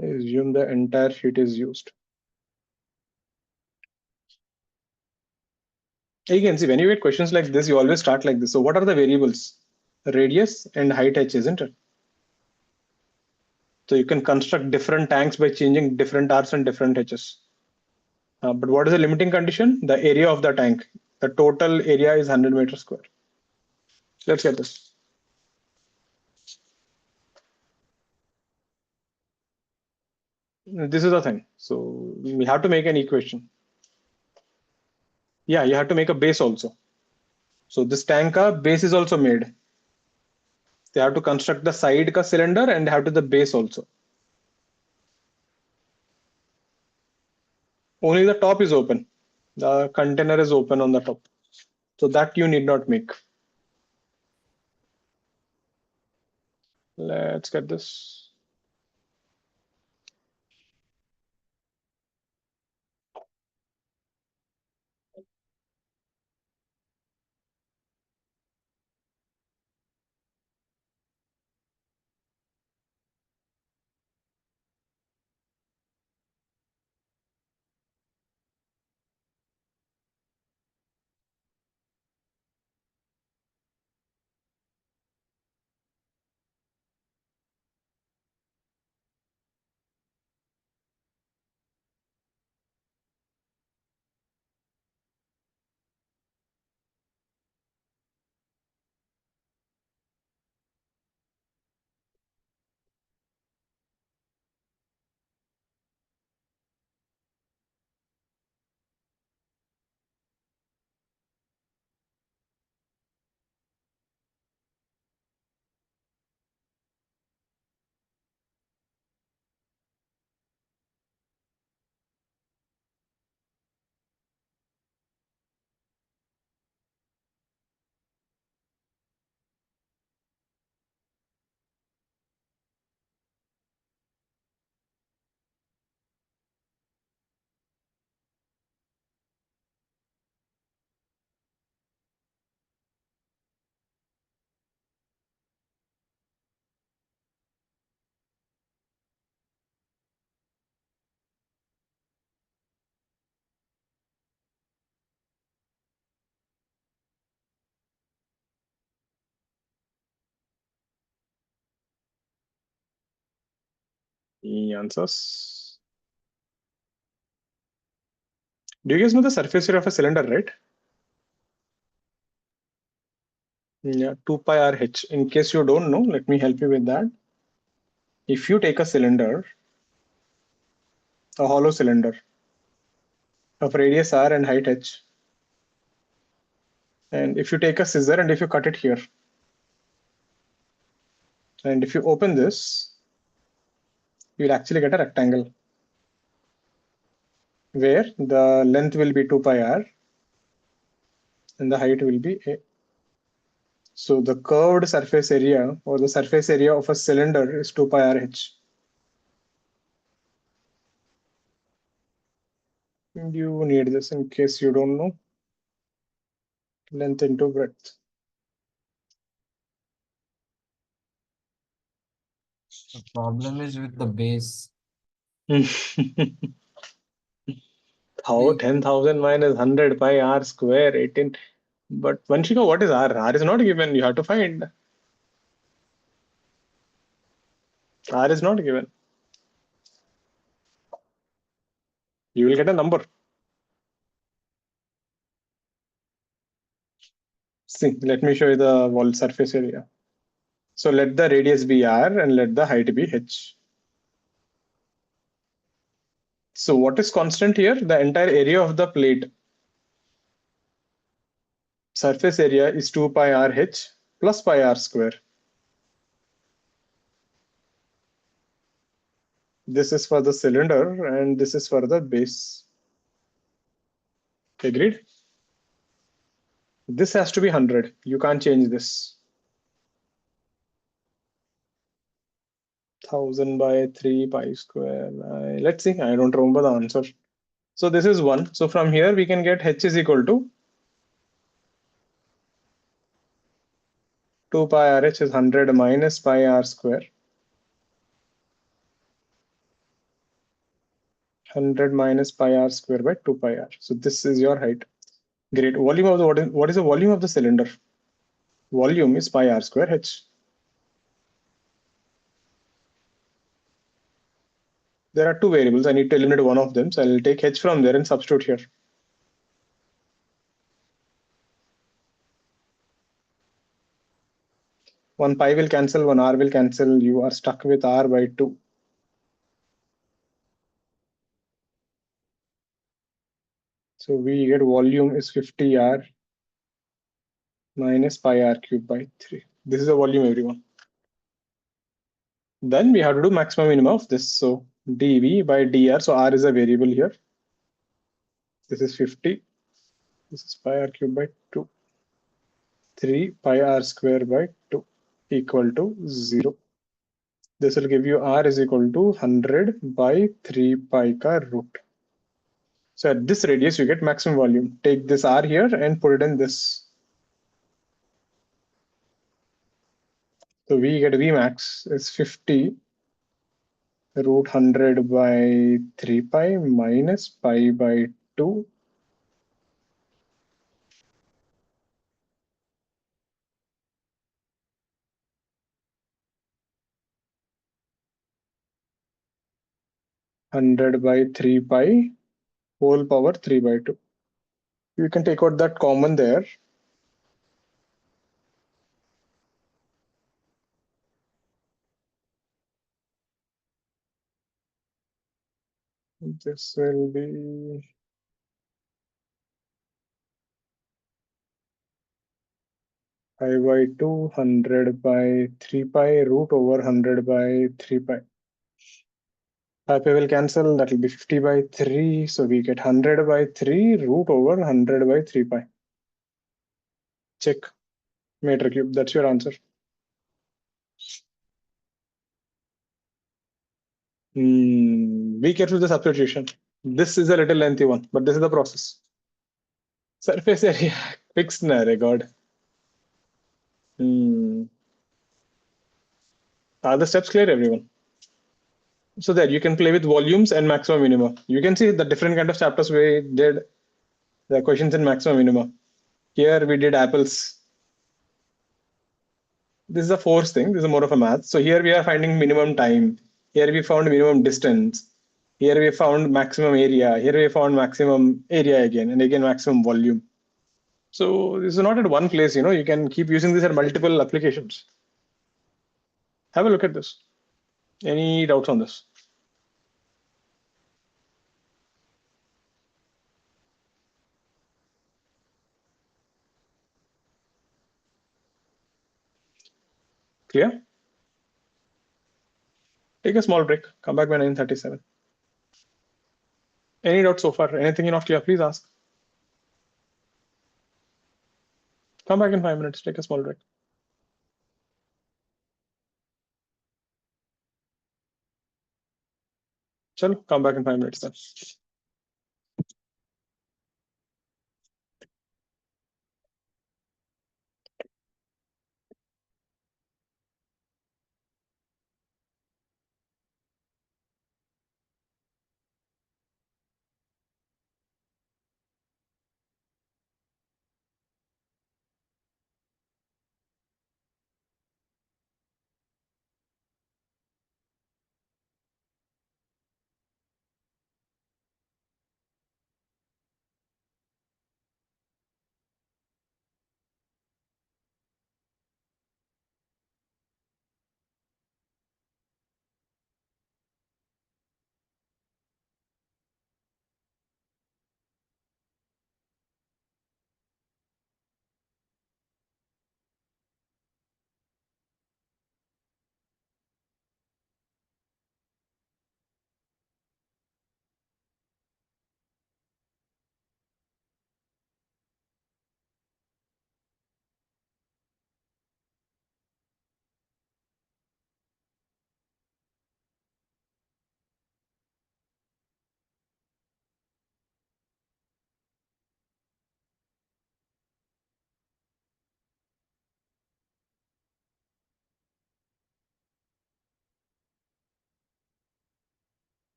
A: Assume the entire sheet is used. Again, see, when you get questions like this, you always start like this. So what are the variables? Radius and height h, isn't it? So you can construct different tanks by changing different R's and different H's. But what is the limiting condition? The area of the tank. The total area is 100 meters square. Let's get this. This is the thing. So we have to make an equation. Yeah, you have to make a base also. So this tank ka base is also made. They have to construct the side ka cylinder and have to the base also. Only the top is open. The container is open on the top. So that you need not make. Let's get this. The answers. Do you guys know the surface area of a cylinder, right? Yeah, 2 pi r h. In case you don't know, let me help you with that. If you take a cylinder, a hollow cylinder of radius r and height h, and if you take a scissor and if you cut it here, and if you open this, you'll actually get a rectangle where the length will be 2 pi r and the height will be a. So the curved surface area or the surface area of a cylinder is 2 pi r h. You need this in case you don't know. Length into breadth.
D: The problem is with the base.
A: How 10,000 minus 100 pi r square 18. But Vanshika, what is r? R is not given. You have to find. R is not given. You will get a number. See, let me show you the wall surface area. So let the radius be r and let the height be h. So what is constant here? The entire area of the plate. Surface area is 2 pi r h plus pi r square. This is for the cylinder and this is for the base. Agreed? This has to be 100. You can't change this. 1000 by 3 pi square. Let's see. I don't remember the answer. So this is 1. So from here we can get h is equal to 2 pi r h is 100 minus pi r square. 100 minus pi r square by 2 pi r. So this is your height. Great. Volume of the what is the volume of the cylinder? Volume is pi r square h. There are two variables. I need to eliminate one of them. So I'll take h from there and substitute here. One pi will cancel, one r will cancel. You are stuck with r by 2. So we get volume is 50r minus pi r cubed by 3. This is the volume, everyone. Then we have to do maximum minimum of this. So dv by dr. So r is a variable here. This is 50. This is pi r cubed by 2. 3 pi r square by 2 equal to 0. This will give you r is equal to 100 by 3 pi ka root. So at this radius, you get maximum volume. Take this r here and put it in this. So we get Vmax is 50 root 100 by 3 pi minus pi by 2. Hundred by 3 pi whole power 3 by 2. You can take out that common there. This will be pi by 2, 100 by 3 pi root over 100 by 3 pi. Pi will cancel, that will be 50 by 3. So we get 100 by 3 root over 100 by 3 pi. Check. Meter cube, that's your answer. Be careful with the substitution. This is a little lengthy one, but this is the process. Surface area fixed na record. Are the steps clear, everyone? So that you can play with volumes and maximum minima. You can see the different kind of chapters we did the questions in maximum minima. Here we did apples. This is a force thing. This is more of a math. So here we are finding minimum time. Here we found minimum distance. Here we found maximum area. Here we found maximum area again, and again maximum volume. So this is not at one place, you can keep using this at multiple applications. Have a look at this. Any doubts on this? Clear? Take a small break. Come back by 9:37. Any doubts so far? Anything you're not clear, please ask. Come back in 5 minutes. Take a small break. Chalo, come back in 5 minutes then.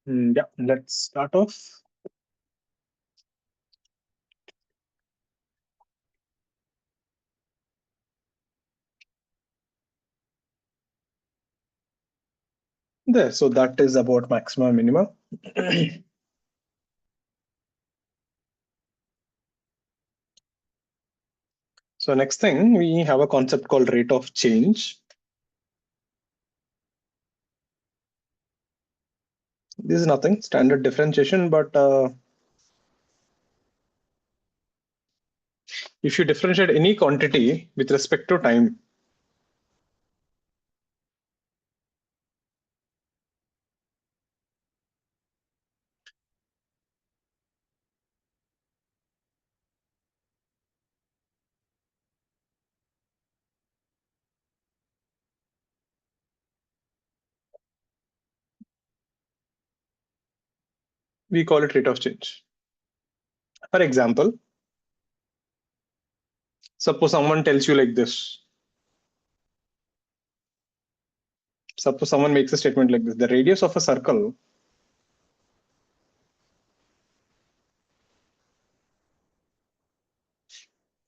A: Yeah, let's start off. There, so that is about maxima minima. So next thing, we have a concept called rate of change. This is nothing, standard differentiation, but if you differentiate any quantity with respect to time, we call it rate of change. For example, suppose someone tells you like this. Suppose someone makes a statement like this: the radius of a circle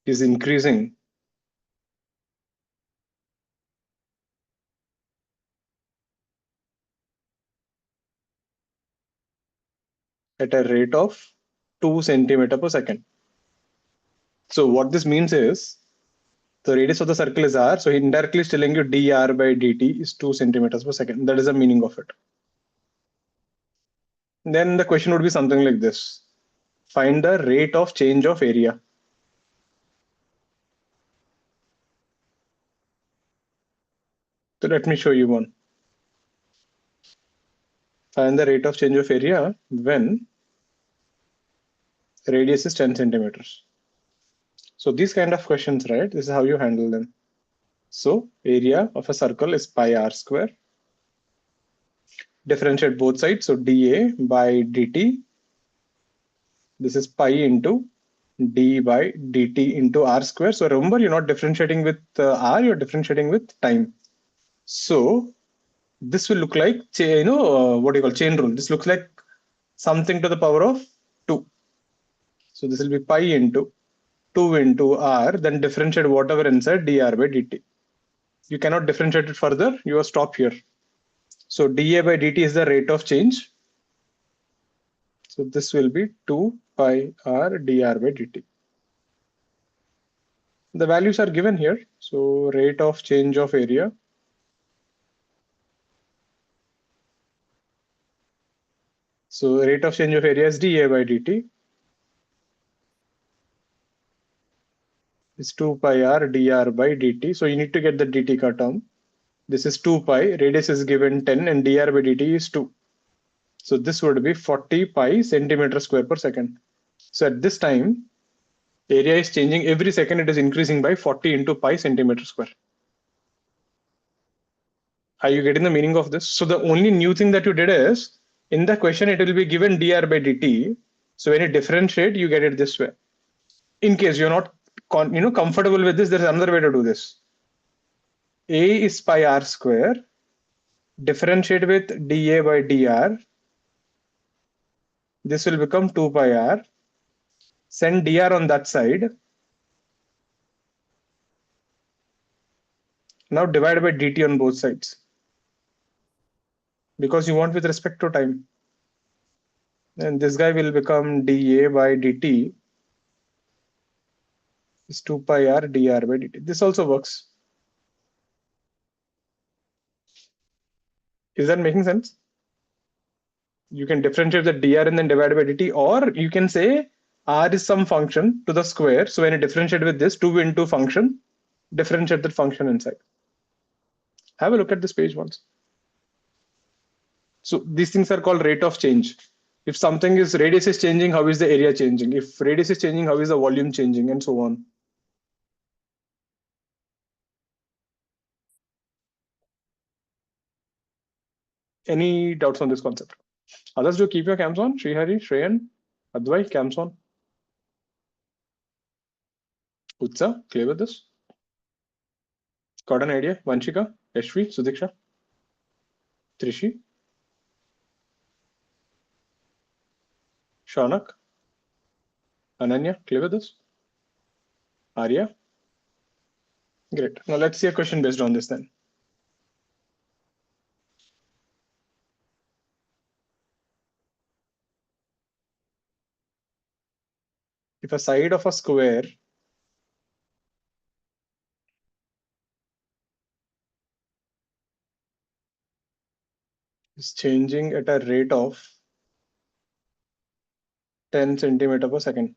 A: is increasing at a rate of 2 centimeter per second. So what this means is the radius of the circle is r. So indirectly is telling you dr by dt is 2 centimeters per second. That is the meaning of it. Then the question would be something like this: find the rate of change of area. So let me show you one. Find the rate of change of area when radius is 10 centimeters. So these kind of questions, right? This is how you handle them. So area of a circle is pi r square. Differentiate both sides. So dA by dt. This is pi into d by dt into r square. So remember, you're not differentiating with r, you're differentiating with time. So this will look like, what do you call chain rule? This looks like something to the power of 2. So this will be pi into 2 into r, then differentiate whatever inside dr by dt. You cannot differentiate it further, you are stop here. So dA by dt is the rate of change. So this will be 2 pi r dr by dt. The values are given here. So rate of change of area. So rate of change of area is dA by dt is 2 pi r dr by dt. So you need to get the dt ka term. This is 2 pi, radius is given 10 and dr by dt is 2. So this would be 40 pi centimeter square per second. So at this time, area is changing every second, it is increasing by 40 into pi centimeter square. Are you getting the meaning of this? So the only new thing that you did is, in the question, it will be given dr by dt. So when you differentiate, you get it this way. In case you're not comfortable with this, there's another way to do this. A is pi r square. Differentiate with dA by dr. This will become 2 pi r. Send dr on that side. Now divide by dt on both sides. Because you want with respect to time. And this guy will become dA by dt is 2 pi r dr by dt. This also works. Is that making sense? You can differentiate the dr and then divide by dt, or you can say r is some function to the square. So when you differentiate with this 2 into function, differentiate that function inside. Have a look at this page once. So these things are called rate of change. If something is radius is changing, how is the area changing? If radius is changing, how is the volume changing, and so on. Any doubts on this concept? Others, do keep your cams on. Srihari, Shreyan, Advai, cams on. Utsa, clear with this? Got an idea? Vanshika, Yashvi, Sudiksha, Trishi. Shaunak? Ananya, clear with this? Arya? Great. Now let's see a question based on this then. If a side of a square is changing at a rate of 10 centimeter per second,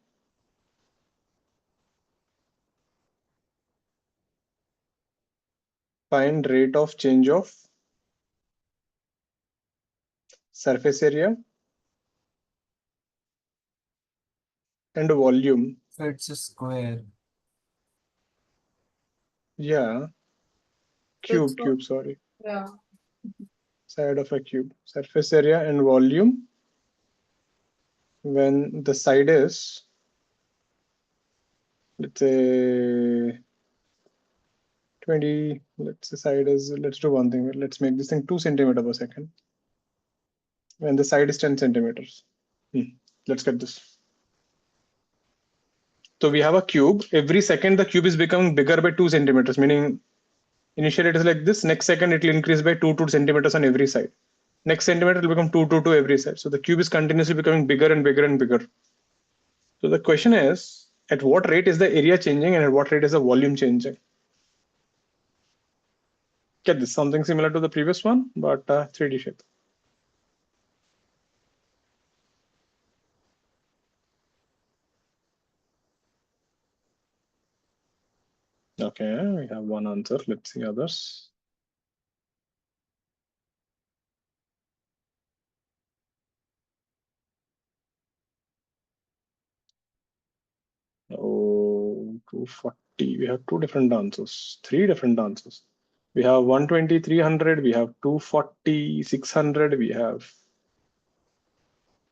A: find rate of change of surface area and volume.
D: So it's a square.
A: Yeah.
C: That's
A: Cube, sorry.
E: Yeah.
A: Side of a cube. Surface area and volume when the side is, let's say 20, let's say side is, let's do one thing. Let's make this thing 2 centimeter per second. When the side is 10 centimeters. Let's get this. So we have a cube. Every second, the cube is becoming bigger by 2 centimeters, meaning initially it is like this. Next second, it will increase by 2 centimeters on every side. Next centimeter will become 2 every side. So the cube is continuously becoming bigger and bigger and bigger. So the question is, at what rate is the area changing and at what rate is the volume changing? Get this, something similar to the previous one, but 3D shape. Okay, we have one answer. Let's see others. Oh, 240. We have two different answers, three different answers. We have 120, 300. We have 240, 600. We have,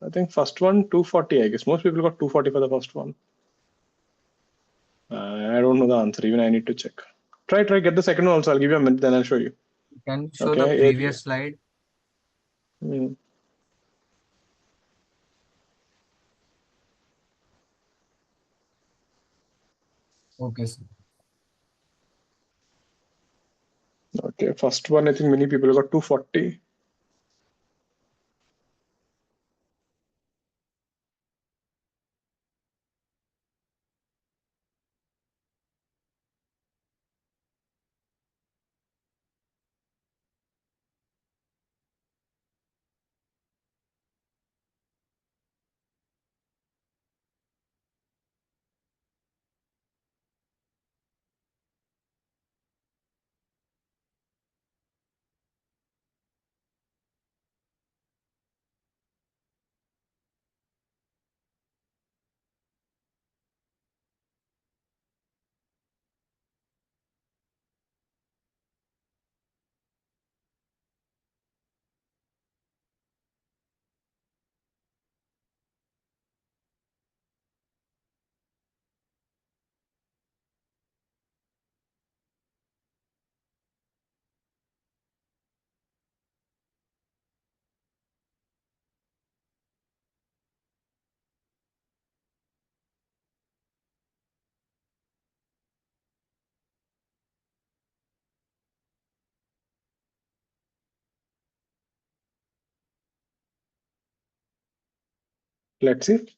A: I think, first one 240. I guess most people got 240 for the first one. I don't know the answer. Even I need to check. Try. Get the second one also. I'll give you a minute. Then I'll show you.
D: Can you show the
A: Okay,
D: previous slide?
A: Hmm.
D: Okay, sir.
A: Okay, first one, I think many people got 240. Let's see.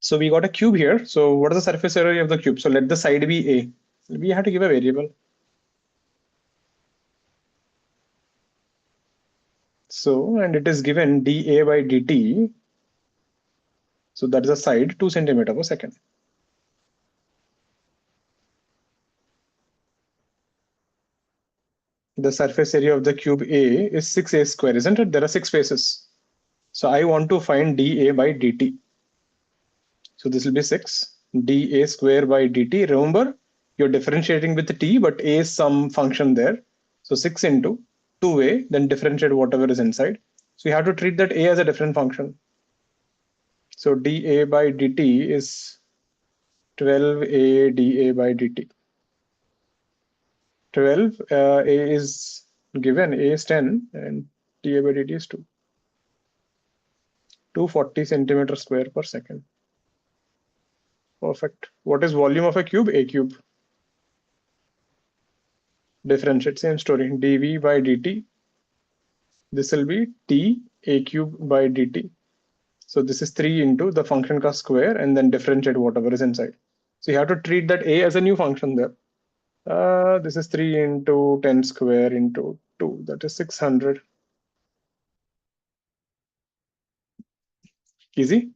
A: So we got a cube here. So what is the surface area of the cube? So let the side be A. We have to give a variable. So, and it is given dA by dt. So that is a side 2 centimeter per second. The surface area of the cube A is 6A square, isn't it? There are 6 faces. So I want to find dA by dt. So this will be 6 dA square by dt. Remember, you're differentiating with t, but A is some function there. So 6 into 2A, then differentiate whatever is inside. So you have to treat that A as a different function. So dA by dt is 12A dA by dt. 12, A is given, A is 10 and dA by dt is 2. 240 centimeter square per second. Perfect. What is volume of a cube? A cube. Differentiate, same story. dv by dt. This will be t a cube by dt. So this is 3 into the function ka square and then differentiate whatever is inside. So you have to treat that a as a new function there. This is 3 into 10 square into 2. That is 600. Easy?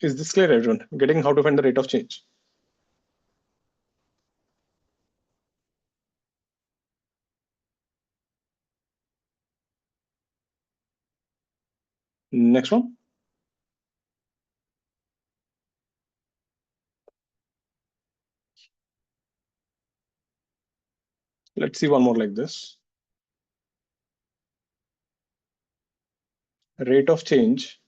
A: Is this clear, everyone? Getting how to find the rate of change. Next one. Let's see one more like this. Rate of change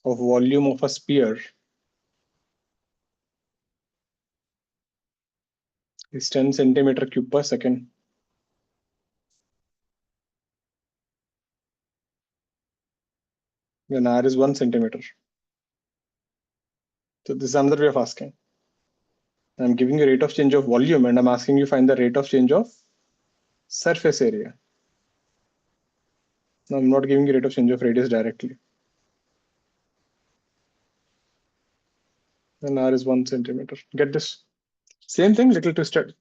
A: of volume of a sphere is 10 centimeter cube per second. When r is 1 centimeter. So this is another way of asking. I'm giving you rate of change of volume and I'm asking you find the rate of change of surface area. Now I'm not giving you rate of change of radius directly. And r is 1 centimeter. Get this? Same thing, little twisted.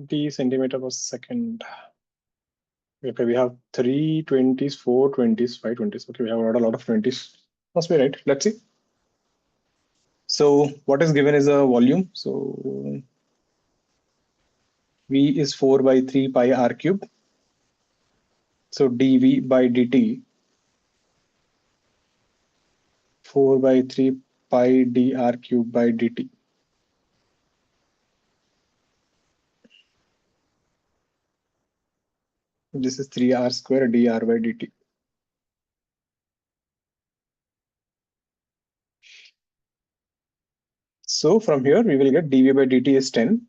A: D centimeter per second. Okay, we have 3 20s, 4 20s, 5 20s. Okay, we have a lot of 20s. Must be right. Let's see. So what is given is a volume. So V is 4 by 3 pi r cube. So dV by dt 4 by 3 pi dr cube by dt. This is 3r square dr by dt. So from here we will get dV by dt is 10.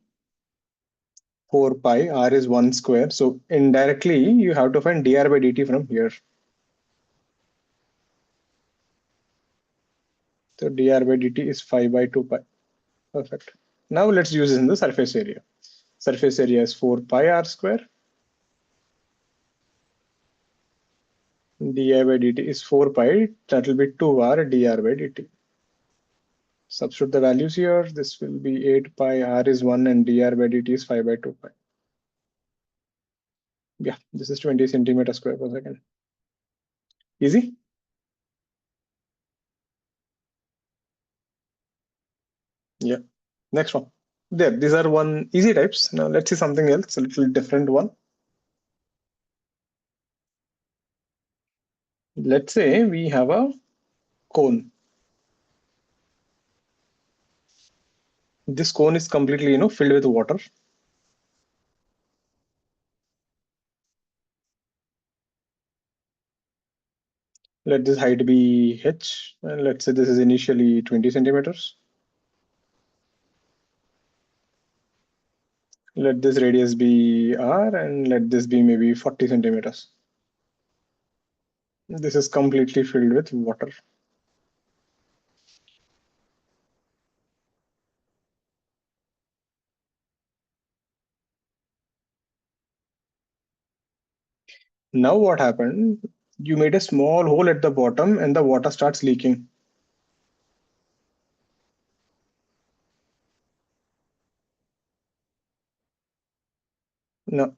A: 4 pi r is 1 square. So indirectly you have to find dr by dt from here. So dr by dt is 5 by 2 pi. Perfect. Now let's use this in the surface area. Surface area is 4 pi r square. di by dt is 4 pi. That will be 2r dr by dt. Substitute the values here. This will be 8 pi r is 1 and dr by dt is 5 by 2 pi. Yeah, this is 20 centimeter square per second. Easy? Yeah. Next one. There, these are one easy types. Now let's see something else, a little different one. Let's say we have a cone. This cone is completely, filled with water. Let this height be h, and let's say this is initially 20 centimeters. Let this radius be r, and let this be maybe 40 centimeters. This is completely filled with water. Now what happened? You made a small hole at the bottom and the water starts leaking. Now,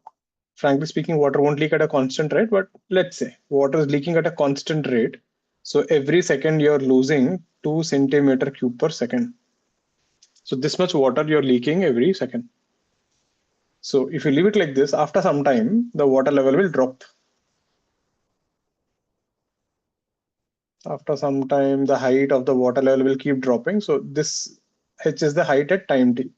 A: frankly speaking, water won't leak at a constant rate, but let's say water is leaking at a constant rate. So every second you're losing 2 centimeter cube per second. So this much water you're leaking every second. So if you leave it like this, after some time, the water level will drop. After some time, the height of the water level will keep dropping. So this h is the height at time t.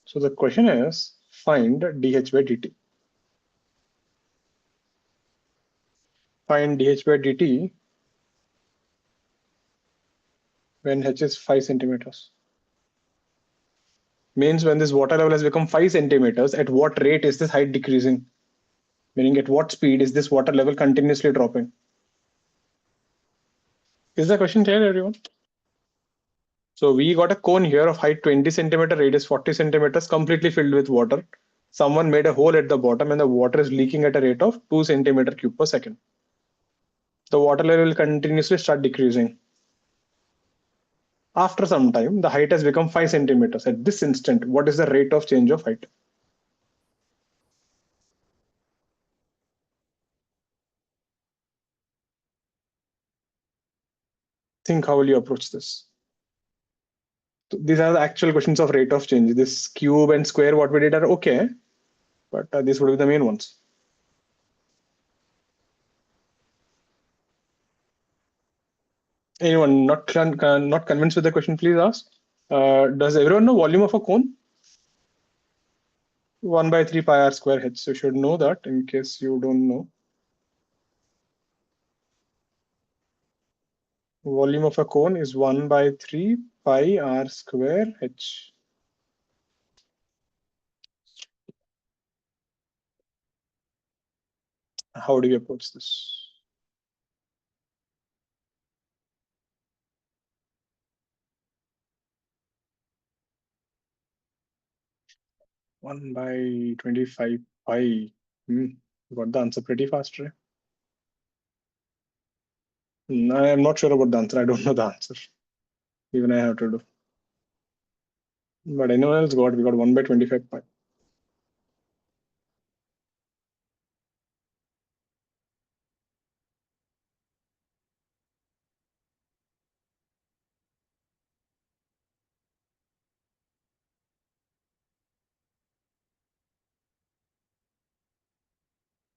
A: So the question is, find dh by dt. Find dh by dt when h is 5 centimeters. Means when this water level has become 5 centimeters, at what rate is this height decreasing? Meaning at what speed is this water level continuously dropping? Is the question clear, everyone? So we got a cone here of height 20 centimeter, radius 40 centimeters, completely filled with water. Someone made a hole at the bottom and the water is leaking at a rate of 2 centimeter cube per second. The water level will continuously start decreasing. After some time, the height has become 5 centimeters. At this instant, what is the rate of change of height? Think how will you approach this? So these are the actual questions of rate of change. This cube and square, what we did are okay, but these would be the main ones. Anyone not convinced with the question, please ask. Does everyone know volume of a cone? 1 by 3 pi r square h. So you should know that in case you don't know. Volume of a cone is 1 by 3 pi r square h. How do you approach this? One by 25 pi. Got the answer pretty fast, right? I am not sure about the answer. I don't know the answer. Even I have to do. But anyone else got? We got 1 by 25 pi.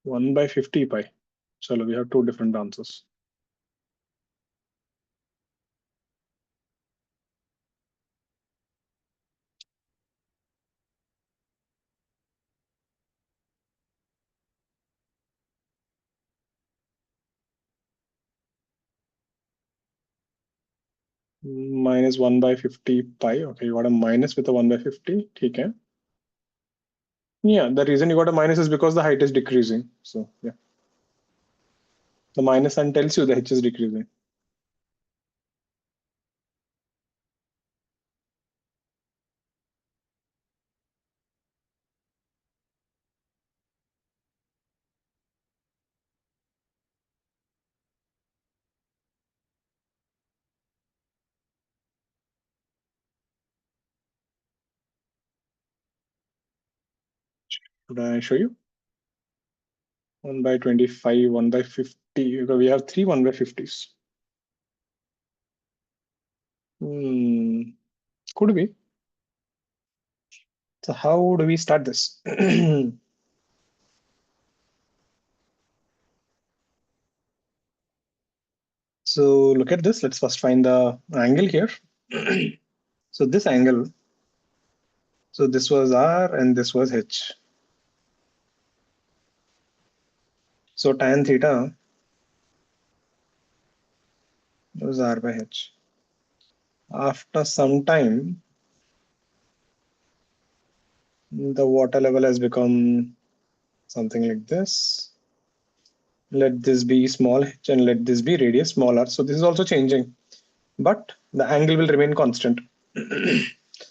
A: One by 50 pi. So we have two different answers. Minus 1 by 50 pi. Okay, you got a minus with a 1 by 50. Okay. Yeah, the reason you got a minus is because the height is decreasing. So yeah. The minus sign tells you the h is decreasing. Should I show you? 1 by 25, 1 by 50. Because we have three 1 by 50s. Could be. So how do we start this? So look at this. Let's first find the angle here. So this angle, so this was R and this was H. So tan theta was R by H. After some time, the water level has become something like this. Let this be small h and let this be radius small r. So this is also changing, but the angle will remain constant.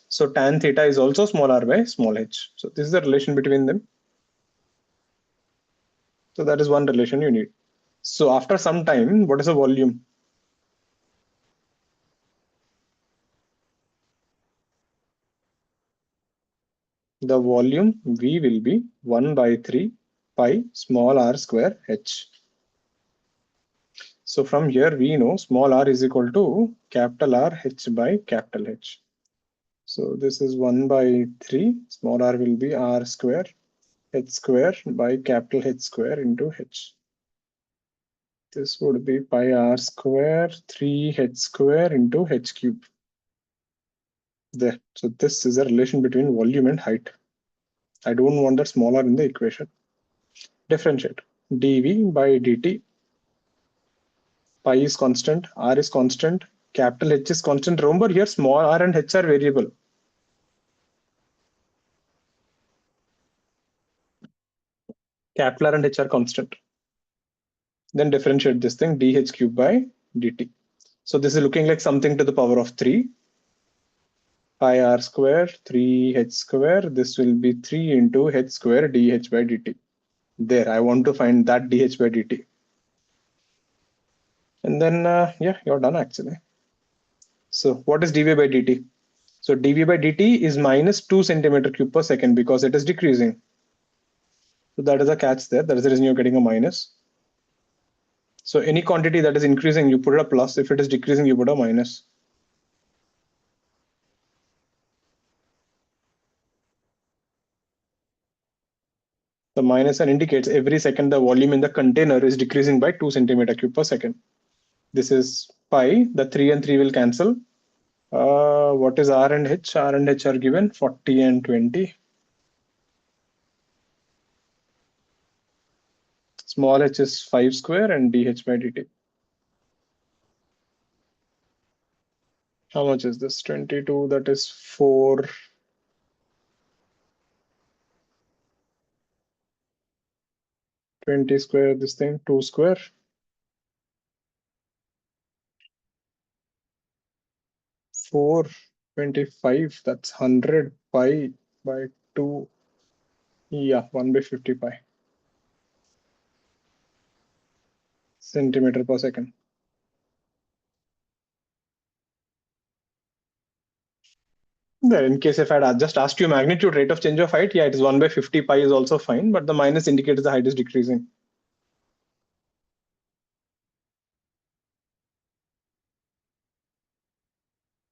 A: So tan theta is also small r by small h. So this is the relation between them. So that is one relation you need. So after some time, what is the volume? The volume V will be 1 by 3 pi small r square h. So from here we know small r is equal to capital R h by capital H. So this is 1 by 3, small r will be r square h square by capital H square into h. This would be pi r square 3h square into h cube. There. So this is a relation between volume and height. I don't want that small r in the equation. Differentiate. dV by dt. Pi is constant, r is constant, capital H is constant. Remember here small r and h are variable. Capital R and h are constant. Then differentiate this thing dh cube by dt. So this is looking like something to the power of 3 pi r square 3h square. This will be 3 into h square dh by dt. There, I want to find that dh by dt. And then, yeah, you're done actually. So what is dv by dt? So dv by dt is minus 2 centimeter cube per second because it is decreasing. So that is a catch there. That is the reason you're getting a minus. So any quantity that is increasing, you put a plus. If it is decreasing, you put a minus. The minus sign indicates every second the volume in the container is decreasing by 2 centimeter cube per second. This is pi. The 3 and 3 will cancel. What is R and H? R and H are given 40 and 20. Small h is 5 square and dh by dt. How much is this? 22, that is 4. 20 square, this thing, 2 square. 425, that's 100 pi by 2. Yeah, 1 by 50 pi. Centimeter per second. There, in case if I had just asked you magnitude rate of change of height, yeah, it is 1 by 50 pi is also fine, but the minus indicates the height is decreasing.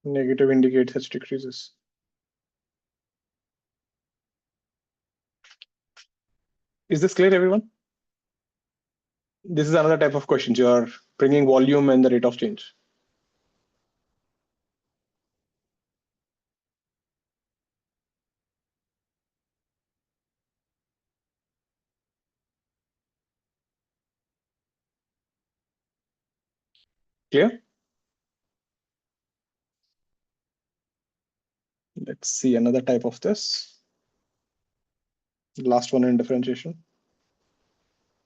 A: Negative indicates such decreases. Is this clear, everyone? This is another type of questions. You are bringing volume and the rate of change. Clear? Let's see another type of this. Last one in differentiation.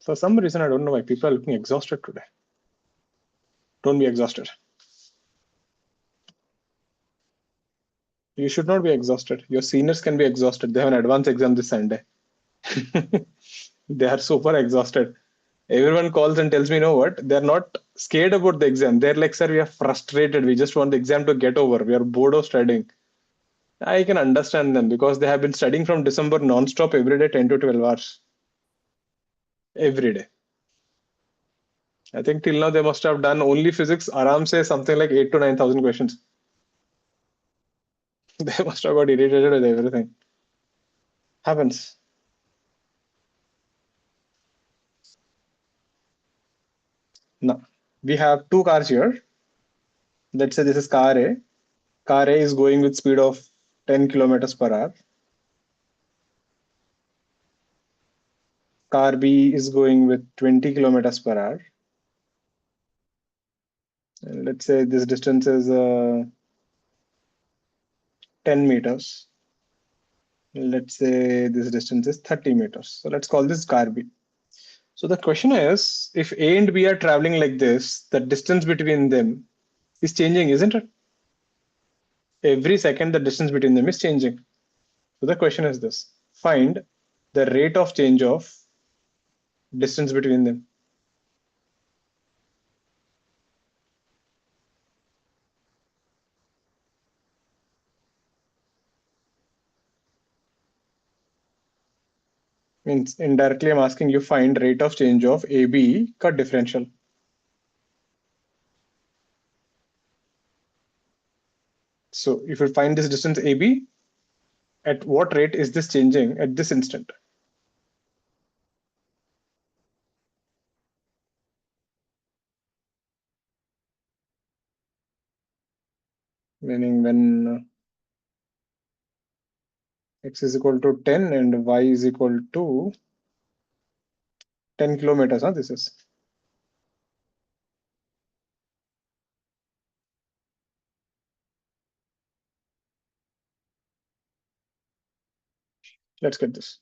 A: For some reason, I don't know why people are looking exhausted today. Don't be exhausted. You should not be exhausted. Your seniors can be exhausted. They have an advanced exam this Sunday. They are super exhausted. Everyone calls and tells me, you know what? They're not scared about the exam. They're like, sir, we are frustrated. We just want the exam to get over. We are bored of studying. I can understand them because they have been studying from December non-stop every day, 10 to 12 hours. every day. I think till now they must have done only physics. Aram say something like 8 to 9,000 questions. They must have got irritated with everything. Happens. Now we have two cars here. Let's say this is car A. Car A is going with speed of 10 kilometers per hour. Car B is going with 20 kilometers per hour. And let's say this distance is 10 meters. Let's say this distance is 30 meters. So let's call this car B. So the question is, if A and B are traveling like this, the distance between them is changing, isn't it? Every second, the distance between them is changing. So the question is this: find the rate of change of distance between them. Means indirectly, I'm asking you find rate of change of AB cut differential. So if you find this distance AB, at what rate is this changing at this instant? Meaning when x is equal to 10 and y is equal to 10 kilometers, this is. Let's get this.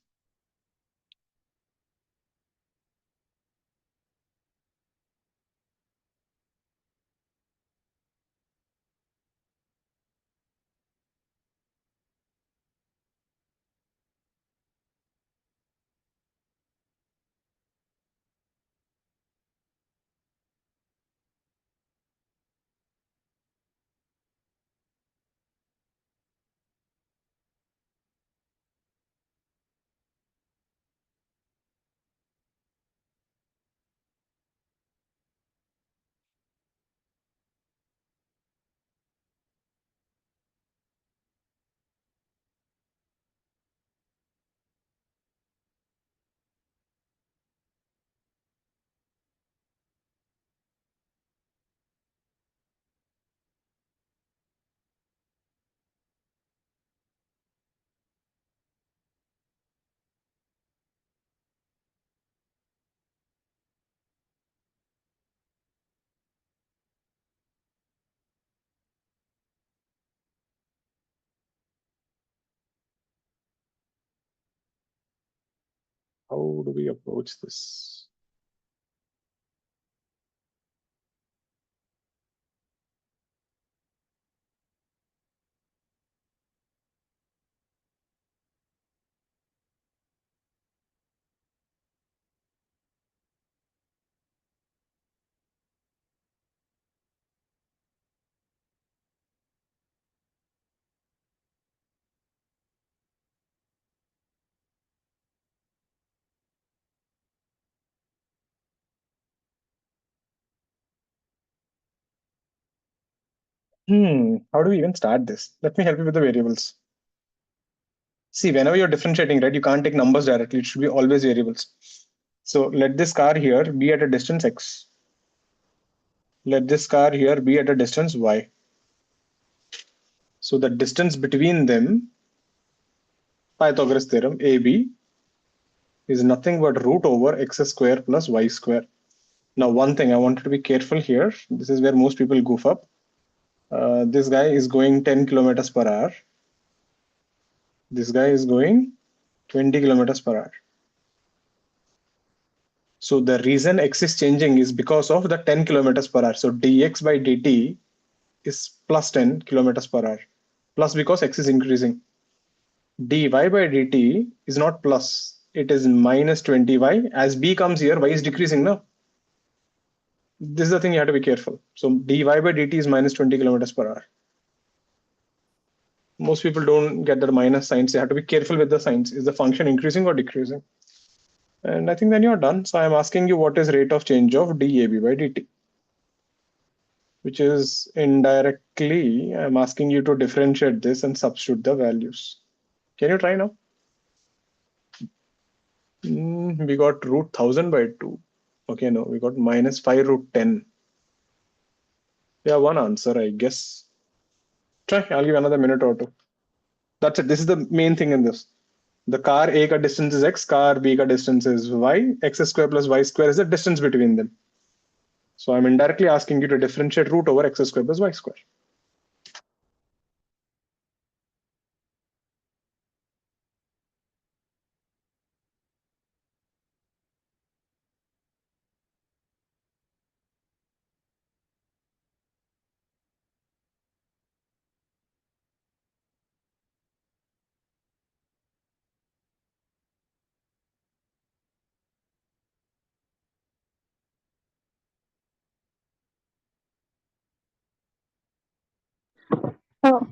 A: How do we approach this? How do we even start this? Let me help you with the variables. See, whenever you're differentiating, right, you can't take numbers directly. It should be always variables. So let this car here be at a distance x. Let this car here be at a distance y. So the distance between them, Pythagoras theorem, AB, is nothing but root over x square plus y square. Now, one thing I wanted to be careful here. This is where most people goof up. This guy is going 10 kilometers per hour. This guy is going 20 kilometers per hour. So the reason x is changing is because of the 10 kilometers per hour. So dx by dt is plus 10 kilometers per hour. Plus because x is increasing. dy by dt is not plus. It is minus 20y. As b comes here, y is decreasing now. This is the thing you have to be careful. So dy by dt is minus 20 kilometers per hour. Most people don't get the minus signs. They have to be careful with the signs. Is the function increasing or decreasing? And I think then you're done. So I'm asking you what is rate of change of dAB by dt, which is indirectly, I'm asking you to differentiate this and substitute the values. Can you try now? We got root 1000 by 2. Okay, no, we got minus 5 root 10. Yeah, one answer, I guess. Try, I'll give another minute or two. That's it. This is the main thing in this. The car A ka distance is x, car B ka distance is y, x square plus y square is the distance between them. So I'm indirectly asking you to differentiate root over x square plus y square.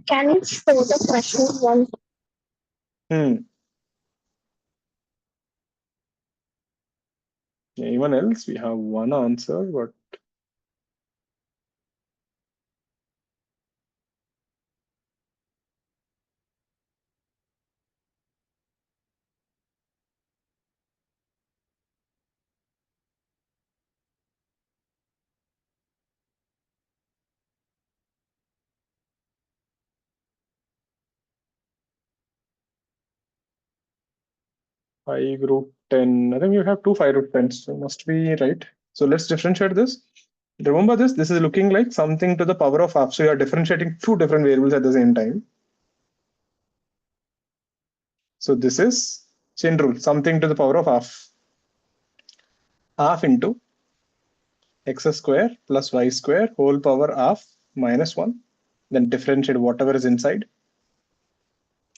G: Can you show the question once?
A: Anyone else? We have one answer, but I root 10. I think you have two 5 root 10s, so must be right. So let's differentiate this. Remember this, this is looking like something to the power of half. So you are differentiating two different variables at the same time. So this is chain rule, something to the power of half. Half into x square plus y square whole power half minus 1. Then differentiate whatever is inside.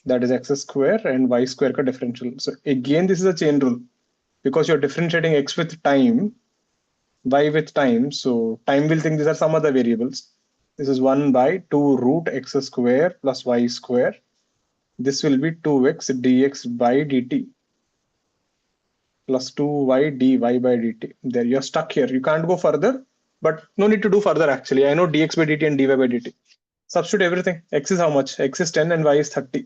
A: That is x square and y square ka differential. So again, this is a chain rule because you're differentiating x with time, y with time. So time will think these are some other variables. This is 1 by 2 root x square plus y square. This will be 2x dx by dt plus 2y dy by dt. There you're stuck here. You can't go further, but no need to do further actually. I know dx by dt and dy by dt. Substitute everything. X is how much? X is 10 and y is 30.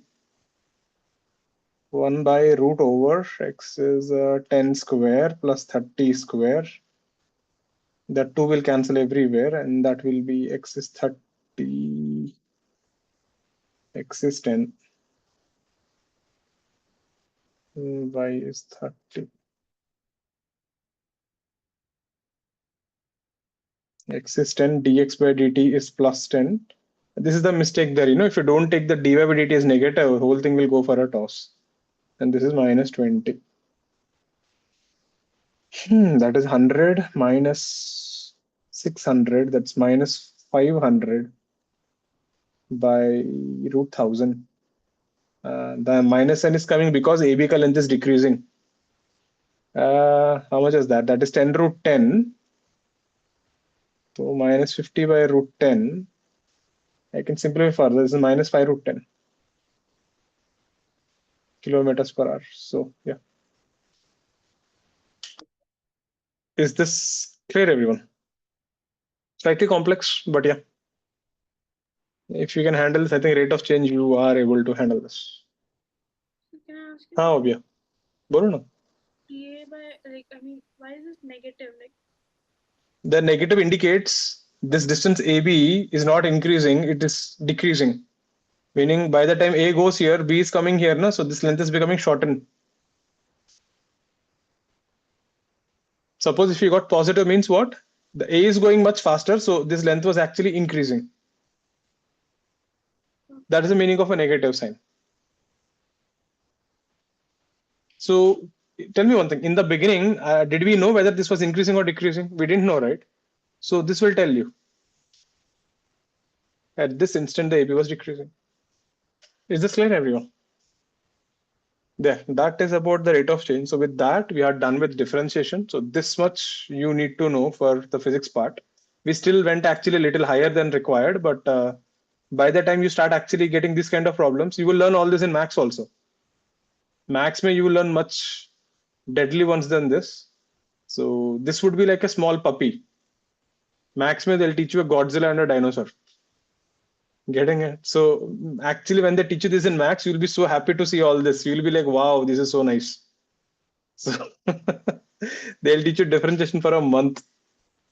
A: 1 by root over x is 10 square plus 30 square. That 2 will cancel everywhere and that will be x is 30, x is 10, y is 30. X is 10, dx by dt is plus 10. This is the mistake there. If you don't take the dy by dt as negative, the whole thing will go for a toss. And this is minus 20. That is 100 minus 600. That's minus 500 by root 1000. The minus sign is coming because AB ka length is decreasing. How much is that? That is 10 root 10. So minus 50 by root 10. I can simplify further. This is minus 5 root 10 kilometers per hour. So yeah. Is this clear, everyone? Slightly complex, but yeah. If you can handle this, I think rate of change, you are able to handle this.
C: Can I ask you?
A: हाँ भैया बोलो ना.
C: DA by why is this negative?
A: The negative indicates this distance AB is not increasing, it is decreasing. Meaning by the time A goes here, B is coming here, no? So this length is becoming shortened. Suppose if you got positive means what? The A is going much faster, so this length was actually increasing. That is the meaning of a negative sign. So tell me one thing, in the beginning, did we know whether this was increasing or decreasing? We didn't know, right? So this will tell you. At this instant, the AB was decreasing. Is this clear, everyone? There, that is about the rate of change. So with that, we are done with differentiation. So this much you need to know for the physics part. We still went actually a little higher than required, but by the time you start actually getting this kind of problems, you will learn all this in maths also. Maths mein you will learn much deadly ones than this. So this would be like a small puppy. Max में they'll teach you a Godzilla and a dinosaur. Getting it? So actually, when they teach you this in Max, you'll be so happy to see all this. You'll be like, wow, this is so nice. So they'll teach you differentiation for a month.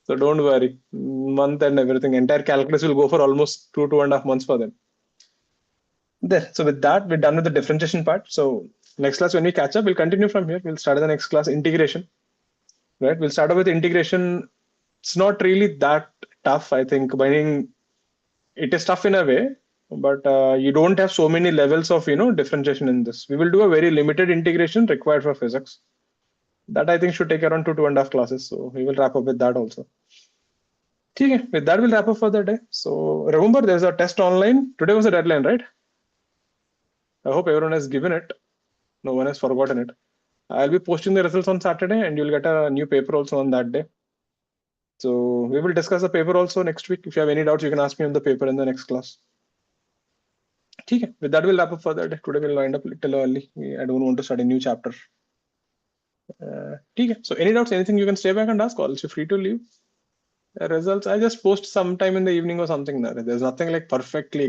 A: So don't worry, month and everything. Entire calculus will go for almost 2.5 months for them. There. So with that, we're done with the differentiation part. So next class, when we catch up, we'll continue from here. We'll start the next class, integration. Right? We'll start off with integration. It's not really that tough, I think. Meaning, it is tough in a way, but you don't have so many levels of differentiation in this. We will do a very limited integration required for physics. That I think should take around 2.5 classes. So we will wrap up with that also. Okay, with that we'll wrap up for the day. So remember, there's a test online. Today was the deadline, right? I hope everyone has given it. No one has forgotten it. I'll be posting the results on Saturday, and you'll get a new paper also on that day. So we will discuss the paper also next week. If you have any doubts, you can ask me on the paper in the next class. Okay, with that we'll wrap up for the day. Today we'll wind up a little early. I don't want to start a new chapter. Okay, so any doubts, anything you can stay back and ask, or else you're free to leave. Results, I just post sometime in the evening or something. There's nothing like perfectly